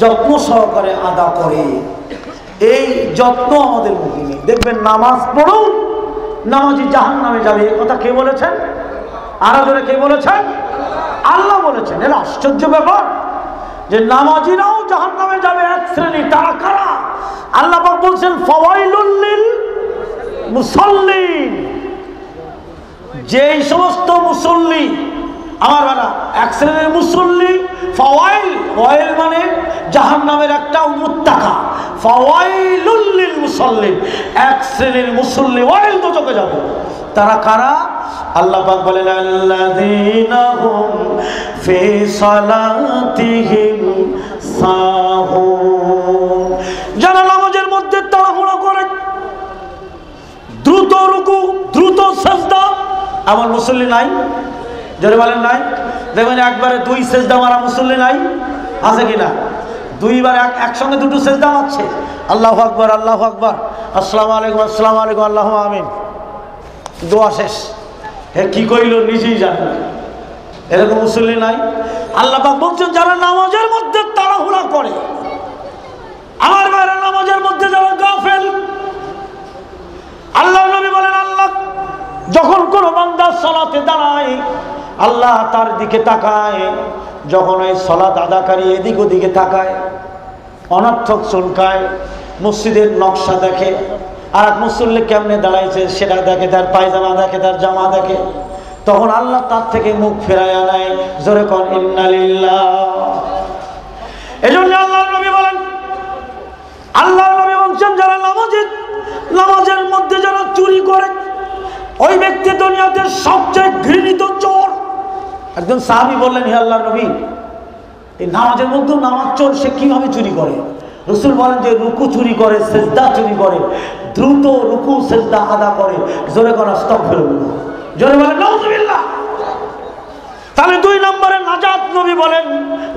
যত্ন সহকারে আদা করে। এই যত্ন আমাদের মুখে নেই। দেখবেন নামাজ পড়ুন, নামাজি জাহান্নামে যাবে, এই কথা কে বলেছেন? আরো জোরে কে বলেছেন? আল্লাহ বলেছেন। এর আশ্চর্য ব্যাপার যে নামাজিরাও জাহান্নামে যাবে, এক শ্রেণী। তারা কারা? আল্লাহ পাক বলছেন ফাওয়াইলুল লিল মুসাল্লিন। যেই সমস্ত মুসল্লি, আমার বাবা, এক শ্রেণীর মুসল্লি, ফাওয়াইল, ওয়াইল মানে জাহান্নামের একটা উপত্যকা। ফাওয়াইলুল লিল মুসাল্লিন, এক শ্রেণীর মুসল্লি ওয়াইল দোজখে যাবে। তারা কারা? আল্লাহ পাক বলেন আল্লাযীনা হুম ফি সালাতিহিম সাহুন। যারা নামাজের মধ্যে তাড়াহুড়ো করে, দ্রুত রুকু, দ্রুত সিজদা। আমার মুসল্লি নাই? জোরে বলেন নাই? দেখবেন একবারে 2 সিজদা মারা মুসল্লি নাই, আছে কিনা? 2 বার একসঙ্গে 2টো সিজদা মারছে। আল্লাহু আকবার, আল্লাহু আকবার, আসসালামু আলাইকুম, আসসালামু আলাইকুম, আল্লাহু আমিন, দোয়া শেষ। হে কি কইল নিজেই জানে। এরকম মুসল্লি নাই? আল্লাহ পাক বলছেন যারা নামাজের মধ্যে তাড়াহুড়া করে, আমার ভাইরা, নামাজের মধ্যে যারা গাফেল। আল্লাহ নবী বলেন আল্লাহ যখন কোন বান্দা সালাতে দাঁড়ায়, আল্লাহ তার দিকে তাকায়। যখন ওই সালাত আদাকারী এদিক ওদিকে তাকায়, অনর্থক চুলকায়, মসজিদের নকশা দেখে, আর এক মুসল্লি কেমনে দাঁড়াইছে সেটা দেখে, তার পায়জামা দেখে, তার জামা দেখে, তখন আল্লাহ তার থেকে মুখ ফেরাইয়া নেয়। জোরে কোন ইন্না লিল্লাহ। এজন্য আল্লাহ নবী বলেন, আল্লাহ নবী বলছেন যারা নামাজের মধ্যে যারা চুরি করে, ওই ব্যক্তি দুনিয়াতে সবচেয়ে ঘৃণিত চোর। একজন সাহাবী বললেন, হে আল্লাহর নবী, এই নামাজের মধ্যে নামাজ চোর, সে কিভাবে চুরি করে? রাসূল বলেন যে রুকু চুরি করে, সিজদা চুরি করে, দ্রুত রুকু সিজদা আদা করে। জোরে করে আস্তাগফিরুল্লাহ, জোরে বলেন নাউযুবিল্লাহ। তাহলে 2 নম্বরে নাজাত নবী বলেন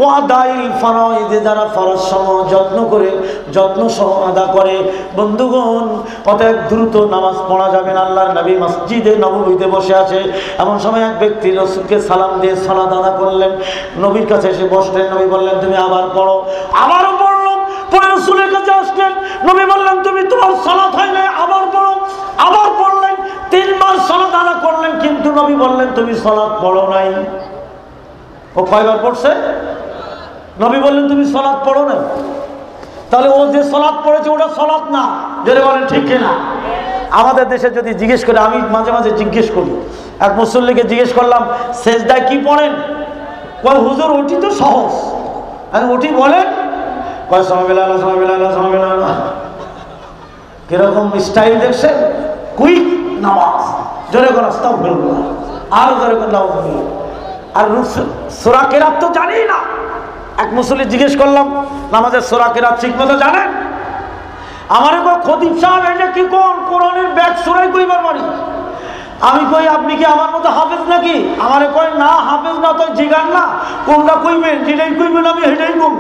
ওয়াদাইল ফরাইজ, যারা ফরজ সমূহ যত্ন করে, যত্ন সহ আদা করে। বন্ধুগণ, অতএব দ্রুত নামাজ পড়া যাবে না। আল্লাহর নবী মসজিদে নববীতে বসে আছে, এমন সময় এক ব্যক্তি রাসূলকে সালাম দিয়ে সালাত আদা করলেন। নবীর কাছে এসে বসলেন। নবী বললেন তুমি আবার পড়ো। আবারও পড়লো। পরে রাসূলের কাছে আসলেন। নবী বললেন তুমি তোমার সালাত হয় না, আবার পড়ো। আবার পড়লেন। 3 বার সালাত আদা করলেন, কিন্তু নবী বললেন তুমি সালাত পড়ো নাই। ও কয়বার পড়ছে? নবী বললেন তুমি সালাত পড়ো নাই। তাহলে ও যে সালাত পড়েছে ওটা সালাত না, যদি বলেন ঠিক কিনা? আমাদের দেশে যদি জিজ্ঞেস করে, আমি মাঝে মাঝে জিজ্ঞেস করি, এক মুসল্লিকে জিজ্ঞেস করলাম সেজদায় কি পড়েন? কয় হুজুর ওটি তো সহজ। আমি ওটি বলেন? কয় সামিলা সামিলা। কিরকম স্টাইল দেখছেন? কুইক নামাজ, জোরে করে আস্তাগফিরুল্লাহ, আর জোরে করে নাউজুবিল্লাহ। আর সূরা কেরাত তো জানি না। এক মুসল্লি জিজ্ঞেস করলাম নামাজের সূরা কেরাত ঠিক মতো জানেন? আমারে কয় খতিব সাহেব এটা কি কোন কোরআনের ব্যাগ সূরাই কইবার মারি। আমি কই আপনি কি আমার মতো হাফেজ নাকি? আমারে কয় না হাফেজ না তো জিগান না, কোনটা কইবেন, যেটাই কইবেন আমি সেটাই কইব।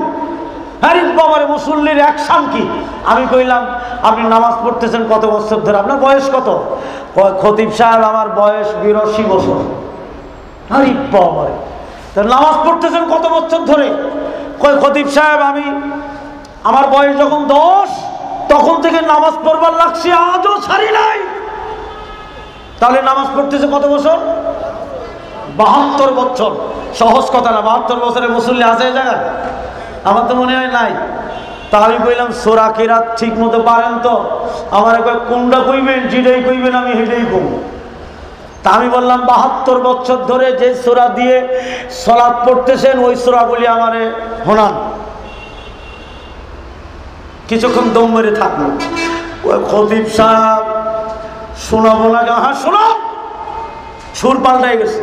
আরে বাবারে মুসল্লির অ্যাকশন কি? আমি কইলাম আপনি নামাজ পড়তেছেন কত বছর ধরে, আপনার বয়স কত? কয় খতিব সাহেব আমার বয়স 82 বছর। আরে বাবারে, তা নামাজ পড়তেছেন কত বছর ধরে? কয় খতিব সাহেব আমি আমার বয়স যখন 10 তখন থেকে নামাজ পড়বার লাগছে, আজও ছাড়ি নাই। তাহলে নামাজ পড়তেছে কত বছর? 72 বছর। সহজ কথা না, 72 বছরের মুসল্লি আছে এই জায়গায়? আমার তো মনে হয় নাই। তা আমি কইলাম সূরা কিরাত ঠিক মতো পারেন তো? আমার কয় কোনটা কইবেন, যেটাই কইবেন আমি সেটাই কইব। তা আমি বললাম 72 বছর ধরে যে সূরা দিয়ে সালাত পড়তেছেন ওই সূরাগুলি আমারে শোনান। কিছুক্ষণ দম মেরে থাকলো। ওই খতিব সাহেব শোনাবো না? হ্যাঁ শোনাও। সুর পাল্টাই গেছে।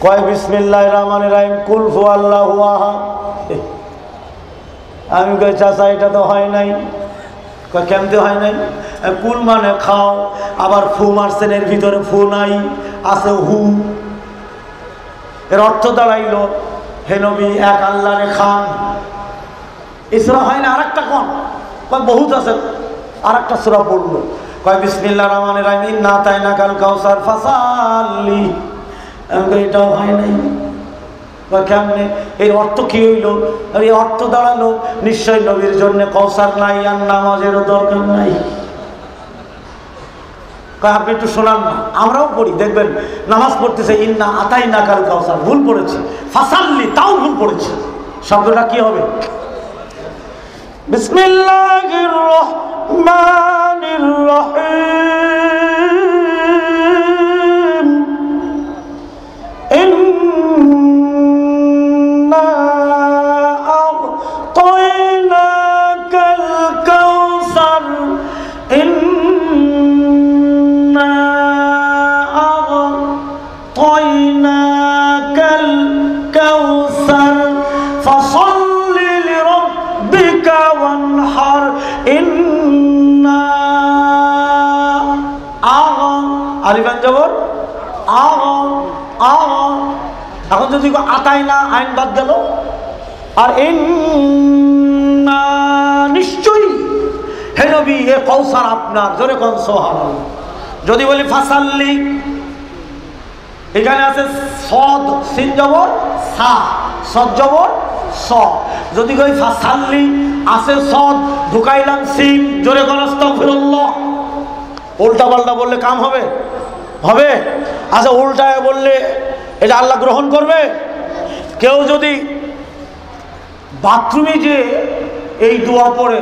কয় বিসমিল্লাহির রহমানির রহিম কুল হুয়াল্লাহু আহাদ। আমি কই চাচা এটা তো হয় নাই। কয় কেমতে হয় নাই? কুল মানে খাও, আবার ফু মারছেন, এর ভিতরে ফু নাই, আছে হু। এর অর্থ দাঁড়াইল হে নবী এক আল্লাহরে খান। এই সূরা হয় না? আরেকটা কোন? কয় বহুত আছে। আরেকটা সূরা পড়লো। কয় বিসমিল্লাহির রহমানির রহিম ইন্না আতাইনাকাল কাউসার ফাসাল্লি। আমি কই এটাও হয় নাই। কেমনে? এর অর্থ কি হইল? এই অর্থ দাঁড়ালো নিশ্চয় নবীর জন্য কৌসার নাই, আর নামাজেরও দরকার নাই। আপনি একটু শোনান না, আমরাও পড়ি, দেখবেন নামাজ পড়তেছে ইন্না আতাইনাকাল কাউসার, ভুল পড়েছি। ফাসাল্লি তাও ভুল পড়েছি। শব্দটা কি হবে? বিসমিল্লাহির রহমানির রহিম ইন্না আতাইনাকাল কাউসার ইন্না আতাইনাকাল কাউসার ফাসাল্লি লিরাব্বিকা ওয়ানহার ইন্না আলিফ জবর এখন যদি আতাই না আইন বাদ গেল, আর নিশ্চয়ই হে নবী এ কৌসার আপনার, জোরে কোন সুবহানাল্লাহ। যদি বলি ফাসাল্লি, এখানে আছে সদ সিন জবর সা, সদ জবর স। যদি কই ফাসাল্লি আছে সদ ঢুকাইলাম সিন, জোরে কোন আস্তাগফিরুল্লাহ। উল্টা পাল্টা বললে কাম হবে? হবে? আচ্ছা উল্টায় বললে এটা আল্লাহ গ্রহণ করবে? কেউ যদি বাথরুমে যে এই দোয়া পড়ে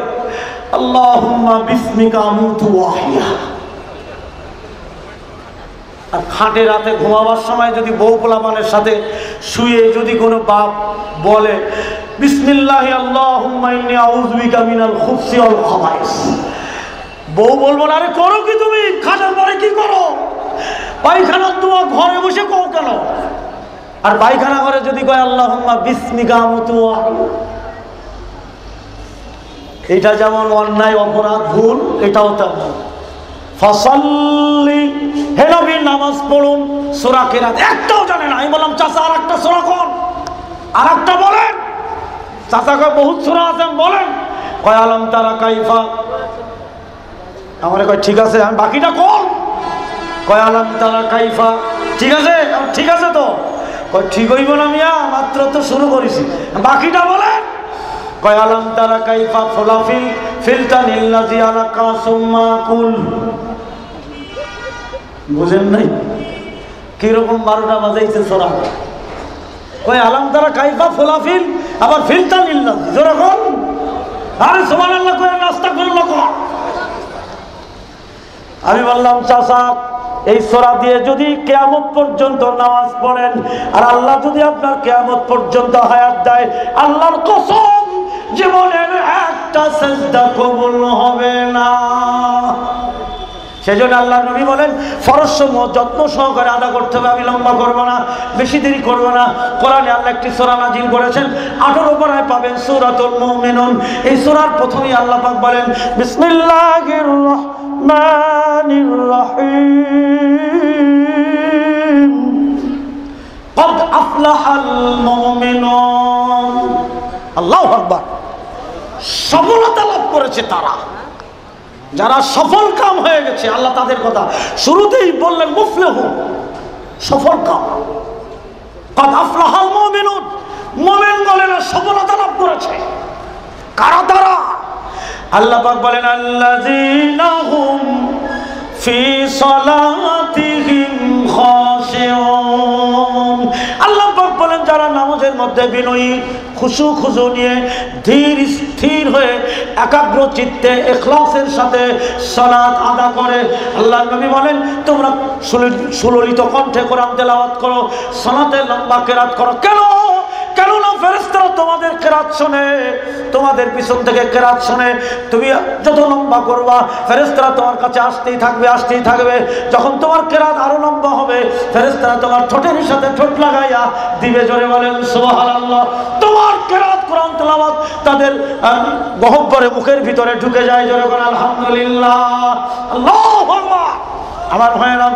আল্লাহুম্মা বিসমিকা আমুতু ওয়া আহইয়া, আর খাটে রাতে ঘুমাবার সময় যদি বউ পোলাপানের সাথে শুয়ে যদি কোনো বাপ বলে বিসমিল্লাহি আল্লাহুম্মা ইন্নী আউযু বিকা মিনাল খুবসি ওয়াল খাবাইস, বউ বলবো না আরে করো কি তুমি, খাটার পরে কি করো? পায়খানার দোয়া ঘরে বসে কও কেন? আর পায়খানা ঘরে যদি কয় আল্লাহুম্মা বিসমিকা আমুতু ওয়া আহইয়া, এটা যেমন অন্যায় অপরাধ ভুল, এটাও তেমন। ফাসাল্লি হে নবী নামাজ পড়ুন। সূরা কিরাত একটাও জানে না। আমি বললাম চাচা আর একটা সূরা কোন? আর একটা বলেন। চাচা কয় বহুত সূরা আছে, বলেন। কয় আলাম তারা কাইফা। আমার কয় ঠিক আছে, আমি বাকিটা কোন? কয় আলাম তারা কাইফা। ঠিক আছে, ঠিক আছে তো? কয় ঠিক হইব না মিয়া, মাত্র তো শুরু করেছি, বাকিটা বলেন। কয় আলাম তারা কাইফা ফুলাফিল ফিলতানিল্লাযী আলাকা সুম্মা কুল। বুঝেন নাই? কিরকম 12টা বাজাইছে সোরা কই আলাম তারা কাইফা ফোলাফিল আবার ফিলতা লিল্লাহ যেরকম আরে সুবহানাল্লাহ করে আস্তাগফিরুল্লাহ কর। আমি বললাম চাচা এই সূরা দিয়ে যদি কিয়ামত পর্যন্ত নামাজ পড়েন আর আল্লাহ যদি আপনার কিয়ামত পর্যন্ত হায়াত দেয় আল্লাহর কসম জীবনের একটা সিজদা কবুল হবে না। সেজন্য আল্লাহ নবী বলেন ফরজ সমূহ যত্ন সহকারে আদা করতে হবে। আমি লম্বা করবো না, বেশি দেরি করবো না। কোরআনে আল্লাহ একটি সূরা নাজিল করেছেন, 18 পারায় পাবেন সূরাতুল মুমিনুন। এই সূরার প্রথমেই আল্লাহ পাক বলেন বিসমিল্লাহির রহমানির রহিম ক্বাদ আফলাহাল মুমিনুন। আল্লাহু আকবার। সফলতা লাভ করেছে তারা, যারা সফল কাম হয়ে গেছে। আল্লাহ তাদের কথা শুরুতেই বললেন মুফলিহু, সফল কাম। ক্বাদ আফলাহাল মুমিনুন, মুমিনগণেরা সফলতা লাভ করেছে। কারা তারা? আল্লাহ পাক বলেন আল্লাযীনা হুম ফি সালাতিহিম খাশিউন। আল্লাহ পাক বলেন যারা নামাজের মধ্যে বিনয়ী, খুশু খুজু নিয়ে ধীর স্থির হয়ে একাগ্র চিত্তে ইখলাসের সাথে সালাত আদা করে। আল্লাহর নবী বলেন তোমরা সুললিত কণ্ঠে কোরআন তেলাওয়াত করো, সালাতে লম্বা কেরাত করো। কেননা ফেরেশতারা তোমাদের কেরাত শোনে, তোমাদের পিছন থেকে কেরাত শোনে। তুমি যত লম্বা করবা ফেরেশতারা তোমার কাছে আসতেই থাকবে। যখন তোমার কেরাত আরো লম্বা হবে ফেরেশতারা তোমার ঠোঁটের সাথে ঠোঁট লাগাইয়া দিবে। জোরে বলেন সুবহানাল্লাহ। তোমার কেরাত কোরআন তেলাওয়াত তাদের গহ্বরে মুখের ভিতরে ঢুকে যায়। জোরে বলেন আলহামদুলিল্লাহ, আল্লাহু আকবার। আমার ভাইয়েরা,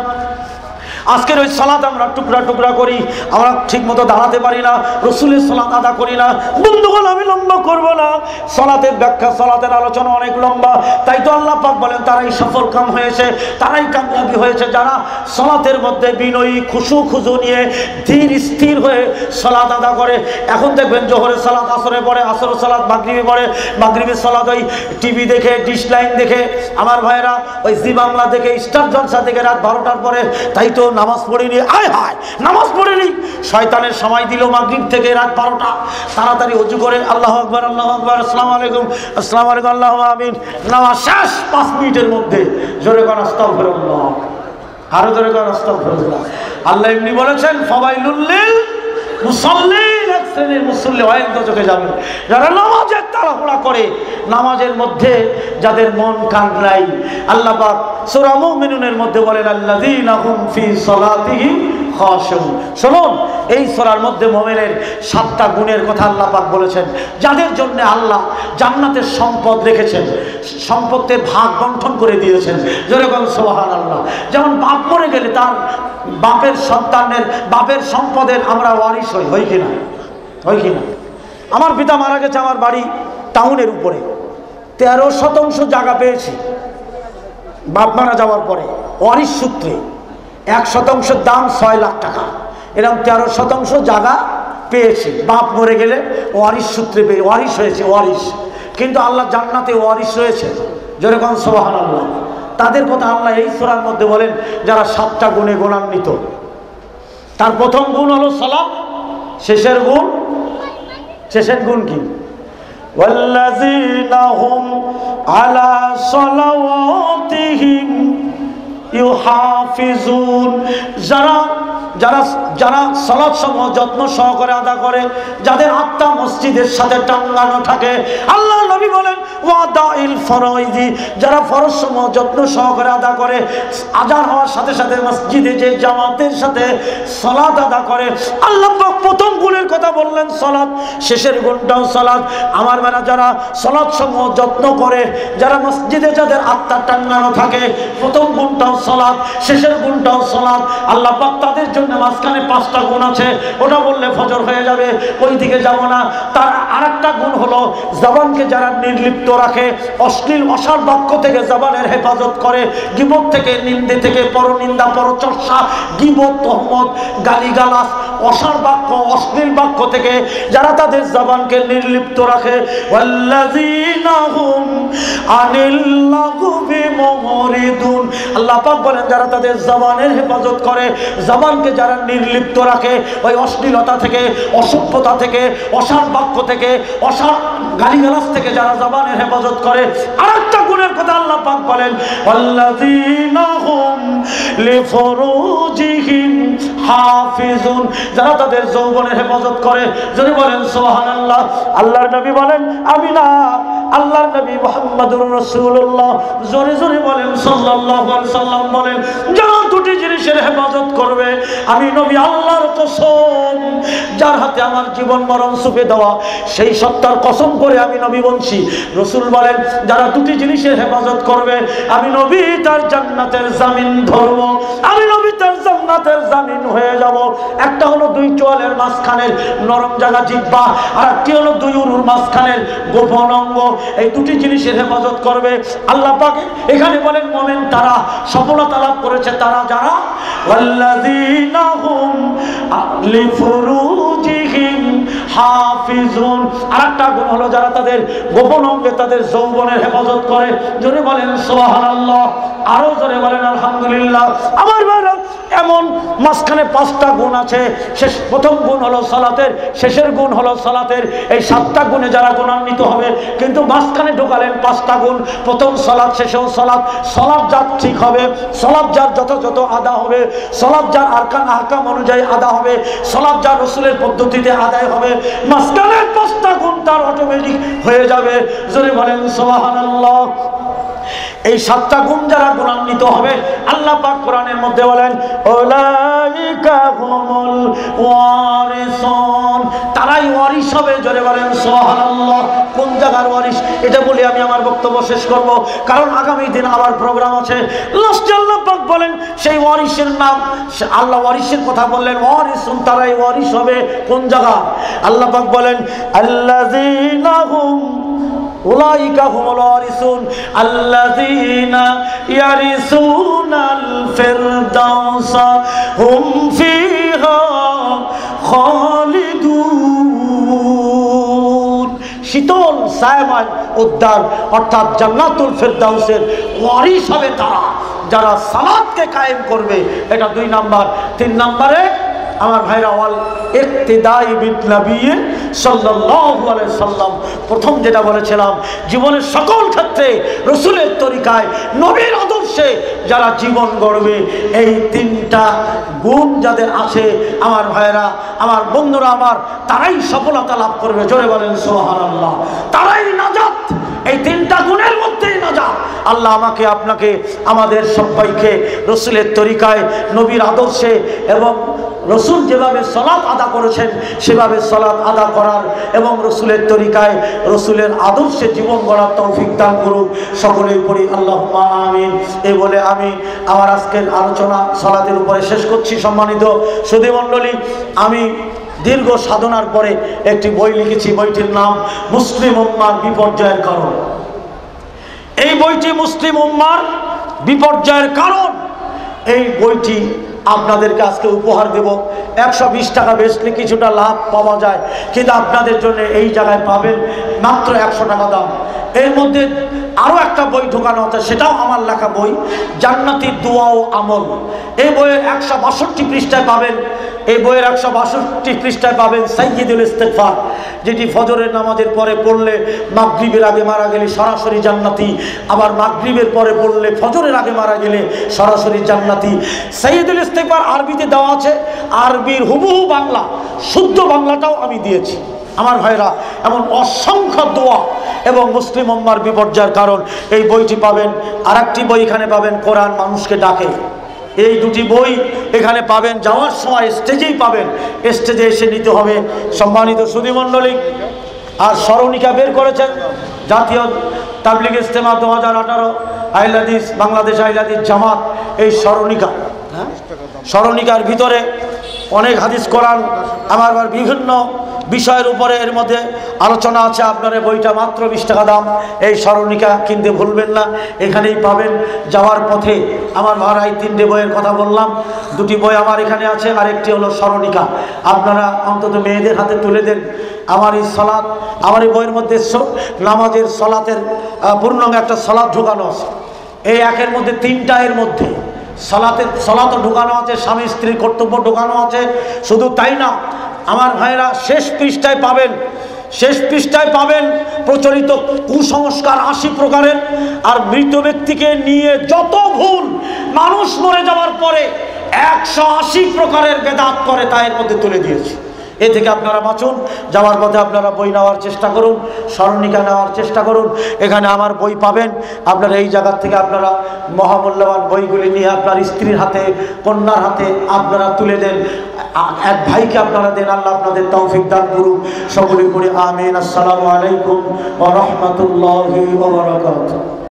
আজকের ওই সালাত আমরা টুকরা টুকরা করি, আমরা ঠিক মতো দাঁড়াতে পারি না, রসুলের সালাত আদা করি না। বন্ধুগণ আমি লম্বা করবো না, সালাতের ব্যাখ্যা সালাতের আলোচনা অনেক লম্বা। তাই তো আল্লাহ পাক বলেন তারাই সফল কাম হয়েছে, তারাই কামিয়াবি হয়েছে যারা সালাতের মধ্যে বিনয়ী খুশু খুজু নিয়ে ধীর স্থির হয়ে সালাত আদা করে। এখন দেখবেন জোহরের সালাত আসরে পড়ে, আসর সালাত মাগরিবে পড়ে, মাগরিবের সালাত ওই টিভি দেখে, ডিশ লাইন দেখে, আমার ভাইয়েরা ওই জি বাংলা দেখে, স্টার জলসা দেখে রাত 12টার পরে। তাই তো নামাজ পড়িনি, আয় হায় নামাজ পড়িনি, শয়তানের সময় দিল মাগরিব থেকে রাত 12টা। তাড়াতাড়ি ওযু করে আল্লাহু আকবার, আল্লাহু আকবার, আসসালামু আলাইকুম, আসসালামু আলাইকুম, আল্লাহু আমিন। নামাজ শেষ 5 মিনিটের মধ্যে। জোরে করে আস্তাগফিরুল্লাহ, আরো জোরে করে আস্তাগফিরুল্লাহ। আল্লাহ এমনি বলেছেন ফাওয়াইলুল লিল মুসাল্লিন, এক শ্রেণীর মুসল্লি হয় দোজখে যাবে যারা নামাজের তাড়াহুড়া করে, নামাজের মধ্যে যাদের মন কান নাই। আল্লাহ পাক সূরা মুমিনুনের মধ্যে বলেন আল্লাযীনা হুম ফি সালাতিহিম খাশিউন। শুনুন, এই সূরার মধ্যে মুমিনের 7টা গুণের কথা আল্লাহ পাক বলেছেন, যাদের জন্য আল্লাহ জান্নাতের সম্পদ রেখেছেন, সম্পদের ভাগ বণ্টন করে দিয়েছেন। যেরকম সুবহানাল্লাহ। যেমন বাপ মরে গেলে তার বাপের সন্তানের বাপের সম্পদের আমরা ওয়ারিশ হই কিনা? আমার পিতা মারা গেছে, আমার বাড়ি টাউনের উপরে, 13% জায়গা পেয়েছি বাপ মারা যাওয়ার পরে ওয়ারিশ সূত্রে। 1% দাম 6 লাখ টাকা, এরকম 13% জায়গা পেয়েছি বাপ মরে গেলে ওয়ারিশ সূত্রে পেয়ে, ওয়ারিশ হয়েছে, ওয়ারিশ। কিন্তু আল্লাহ জান্নাতে ওয়ারিশ রয়েছে। যেরকম সুবহানাল্লাহ। তাদের কথা আল্লাহ এই সূরার মধ্যে বলেন যারা 7টা গুণে গুণান্বিত। তার প্রথম গুণ হলো সালাত, শেষের গুণ কি? ওয়াল্লাযীনা হুম আলা সালাওয়াতিহিম ইউহাফিজুন। যারা সালাত সমূহ যত্ন সহকারে আদা করে, যাদের আত্মা মসজিদের সাথে টাঙ্গানো থাকে। আল্লাহ নবী বলেন ওয়াদাইল ফরাইদি, যারা ফরজ সমূহ যত্ন সহকারে আদা করে, আজান হওয়ার সাথে সাথে মসজিদে যে জামাতের সাথে সালাত আদা করে। আল্লাহ পাক প্রথম গুণের কথা বললেন সালাত, শেষের গুণটাও সালাত। আমার বেলা যারা সালাত সমূহ যত্ন করে, যারা মসজিদে যাদের আত্মা টাঙ্গানো থাকে, প্রথম গুণটাও সালাত, শেষের গুণটাও সালাত। আল্লাহ পাক তাদের জন্য মাঝখানে 5টা গুণ আছে, ওটা বললে ফজর হয়ে যাবে, ওই দিকে যাব না। তার আরেকটা গুণ হলো জবানকে যারা নির্লিপ্ত রাখে, অশ্লীল অসার বাক্য থেকে জবানের হেফাজত করে, গীবত থেকে, নিন্দে থেকে, পরনিন্দা, পরচর্চা, গীবত, তহমত, গালিগালাজ, অসার বাক্য, অশ্লীল বাক্য থেকে যারা তাদের জবানকে নির্লিপ্ত রাখে। ওয়াল্লাযীনা হুম আনিল লাগবি মুরিদুন। আল্লাহ পাক বলেন যারা তাদের জবানের হেফাজত করে, জবানকে যারা নির্লিপ্ত রাখে ওই অশ্লীলতা থেকে, অসভ্যতা থেকে, অসার বাক্য থেকে, অসার গালিগালাজ থেকে যারা জবানের হেফাজত করে। আরেকটা গুণের কথা আল্লাহ পাক বলেন, ওয়াল্লাযীনা হুম লিফুরুজিহিম হাফিজুন, যারা তাদের যৌবনের হেফাজত করে। যদি বলেন সুবহানাল্লাহ। আল্লাহর নবী বলেন আমি না, আল্লাহর নবী মুহাম্মদুর রাসূলুল্লাহ জোরে জোরে বলেন সাল্লাল্লাহু আলাইহি সাল্লাম বলেন, যারা দুটি জিনিসের হেফাজত করবে, আমি নবী আল্লাহর কসম, যার হাতে আমার জীবন মরণ সুপে দেওয়া, সেই সত্তার কসম করে আমি নবী বলছি। রাসূল বলেন যারা দুটি জিনিসের হেফাজত করবে, আমি নবী তার জান্নাতের জামিন ধরব, আমি নবী তার জান্নাতের জামিন হয়ে যাব। একটা হলো দুই চোয়ালের মাঝখানের নরম জায়গা জিহ্বা, আর একটি হলো দুই উরুর মাঝখানের গোপন অঙ্গ। এই দুটি জিনিসের হেফাজত করবে। আল্লাহ পাক এখানে বলেন মুমিন তারা, সফলতা লাভ করেছে তারা যারা ওয়াল্লাযীনা হুম লিফুরুজিহিম হাফিজুন। আরেকটা গুণ হলো যারা তাদের গোপন অঙ্গে তাদের যৌবনের হেফাজত করে। জোরে বলেন সুবহানাল্লাহ, আরো জোরে বলেন আলহামদুলিল্লাহ। আমার ভাইরা, এমন মাঝখানে 5টা গুণ আছে। প্রথম গুণ হলো সালাতের, শেষের গুণ হলো সালাতের। এই 7টা গুণে যারা গুণান্বিত হবে, কিন্তু মাঝখানে ঢোকালেন 5টা গুণ। প্রথম সালাত, শেষেও সালাত। সালাত যার ঠিক হবে, সালাত যার যথাযথ আদা হবে, সালাত যার আরকান আহকাম অনুযায়ী আদা হবে, সালাত যার রাসূলের পদ্ধতিতে আদায় হবে, মাঝখানের 5টা গুণ তার অটোমেটিক হয়ে যাবে। জোরে বলেন সুবহানাল্লাহ। এই 7টা গুণ যারা গুণান্বিত হবে, আল্লাহ পাক কোরআনের মধ্যে বলেন উলাইকা হুমুল ওয়ারিসুন, তারাই ওয়ারিস হবে। জোরে বলেন সুবহানাল্লাহ। কোন জায়গার ওয়ারিস এটা বলে আমি আমার বক্তব্য শেষ করব, কারণ আগামী দিন আবার প্রোগ্রাম আছে। লাস্টে আল্লাহ পাক বলেন সেই ওয়ারিসের নাম, আল্লাহ ওয়ারিসের কথা বললেন ওয়ারিসুন, তারাই ওয়ারিস হবে। কোন জায়গা? আল্লাহ পাক বলেন আল্লাযীনা হুম উলাইকা হুমুল ওয়ারিসুন আল্লাযীনা ইয়ারিসুনাল ফিরদাউসা হুম ফিহা খালিদুন। শীতল ছায়াময় উদ্যান অর্থাৎ জান্নাতুল ফিরদাউসের ওয়ারিস হবে তারা, যারা সালাতকে কায়েম করবে। এটা 2 নাম্বার। 3 নম্বরে আমার ভাইরা, ওয়াল ইক্তিদাই বিন নবী সাল্লাল্লাহু আলাইহি সাল্লাম, প্রথম যেটা বলেছিলাম, জীবনের সকল ক্ষেত্রে রাসূলের তরিকায়, নবীর আদর্শে যারা জীবন গড়বে, এই 3টা গুণ যাদের আছে আমার ভাইরা, আমার বন্ধুরা আমার, তারাই সফলতা লাভ করবে। জোরে বলেন সুবহানাল্লাহ। তারাই নাজাত, এই 3টা গুণের মধ্যেই নাজাত। আল্লাহ আমাকে আপনাকে আমাদের সবাইকে রাসূলের তরিকায়, নবীর আদর্শে এবং রাসূল যেভাবে সালাত আদা করেছেন সেভাবে সালাত আদা করার এবং রাসূলের তরিকায়, রাসূলের আদর্শে জীবন গড়ার তৌফিক দান করুক। সকলেই পড়ি আল্লাহুম্মা আমিন। এই বলে আমি আমার আজকের আলোচনা সালাতের উপরে শেষ করছি। সম্মানিত সুধী মণ্ডলী, আমি দীর্ঘ সাধনার পরে একটি বই লিখেছি। বইটির নাম মুসলিম উম্মার বিপর্যয়ের কারণ। এই বইটি মুসলিম উম্মার বিপর্যয়ের কারণ। এই বইটি আপনাদেরকে আজকে উপহার দেব। 120 টাকা বেচলে কিছুটা লাভ পাওয়া যায়, কিন্তু আপনাদের জন্য এই জায়গায় পাবেন মাত্র 100 টাকা দাম। এর মধ্যে আরও একটা বই ঢোকানো হচ্ছে, সেটাও আমার লেখা বই, জান্নাতি দোয়া ও আমল। এই বইয়ের 162 পৃষ্ঠায় পাবেন, এই বইয়ের 162 পৃষ্ঠায় পাবেন সাইয়্যিদুল ইস্তিগফার, যেটি ফজরের নামাজের পরে পড়লে মাগরিবের আগে মারা গেলে সরাসরি জান্নাতি, আবার মাগরিবের পরে পড়লে ফজরের আগে মারা গেলে সরাসরি জান্নাতি। সাইয়্যিদুল ইস্তিগফার আরবিতে দেওয়া আছে, আরবির হুবহু বাংলা, শুদ্ধ বাংলাটাও আমি দিয়েছি। আমার ভাইরা, এমন অসংখ্য দোয়া এবং মুসলিম উম্মার বিপর্যয়ের কারণ, এই বইটি পাবেন। আর একটি বই এখানে পাবেন, কোরআন মানুষকে ডাকে। এই 2টি বই এখানে পাবেন, যাওয়ার সময় স্টেজেই পাবেন, স্টেজে এসে নিতে হবে। সম্মানিত সুধী মণ্ডলী, আর স্মরণিকা বের করেছেন জাতীয় তাবলিগ ইজতেমা 2018 আহলে হাদিস, বাংলাদেশ আহলে হাদিস জামাত। এই স্মরণিকার ভিতরে অনেক হাদিস কোরআন আমার বিভিন্ন বিষয়ের উপরে এর মধ্যে আলোচনা আছে। আপনার বইটা মাত্র 20 টাকা দাম। এই স্মরণিকা কিনতে ভুলবেন না, এখানেই পাবেন। যাওয়ার পথে আমার ভাড়া এই 3টে বইয়ের কথা বললাম, 2টি বই আমার এখানে আছে, আর একটি হলো স্মরণিকা। আপনারা অন্তত মেয়েদের হাতে তুলে দেন। আমার এই সালাত, আমার এই বইয়ের মধ্যে নামাজের সালাতের পূর্ণাঙ্গ একটা সালাত ঢোকানো আছে। এই 1-এর মধ্যে 3টা, এর মধ্যে সালাতে ঢোকানো আছে, স্বামী স্ত্রীর কর্তব্য ঢোকানো আছে। শুধু তাই না আমার ভাইরা, শেষ পৃষ্ঠায় পাবেন প্রচলিত কুসংস্কার 80 প্রকারের। আর মৃত ব্যক্তিকে নিয়ে যত ভুল মানুষ মরে যাওয়ার পরে 180 প্রকারের বেদাত করে তা এর মধ্যে তুলে দিয়েছি। এ থেকে আপনারা বাঁচুন। যাওয়ার পথে আপনারা বই নেওয়ার চেষ্টা করুন, স্মরণিকা নেওয়ার চেষ্টা করুন। এখানে আমার বই পাবেন। আপনারা এই জায়গা থেকে আপনারা মহামূল্যবান বইগুলি নিয়ে আপনার স্ত্রীর হাতে, কন্যার হাতে আপনারা তুলে দেন। এক ভাইকে আপনারা দেন। আল্লাহ আপনাদের তৌফিক দান করুন। সকলে পড়ি আমিন। আসসালামু আলাইকুম ওয়া রাহমাতুল্লাহি ওয়া বারাকাতুহু।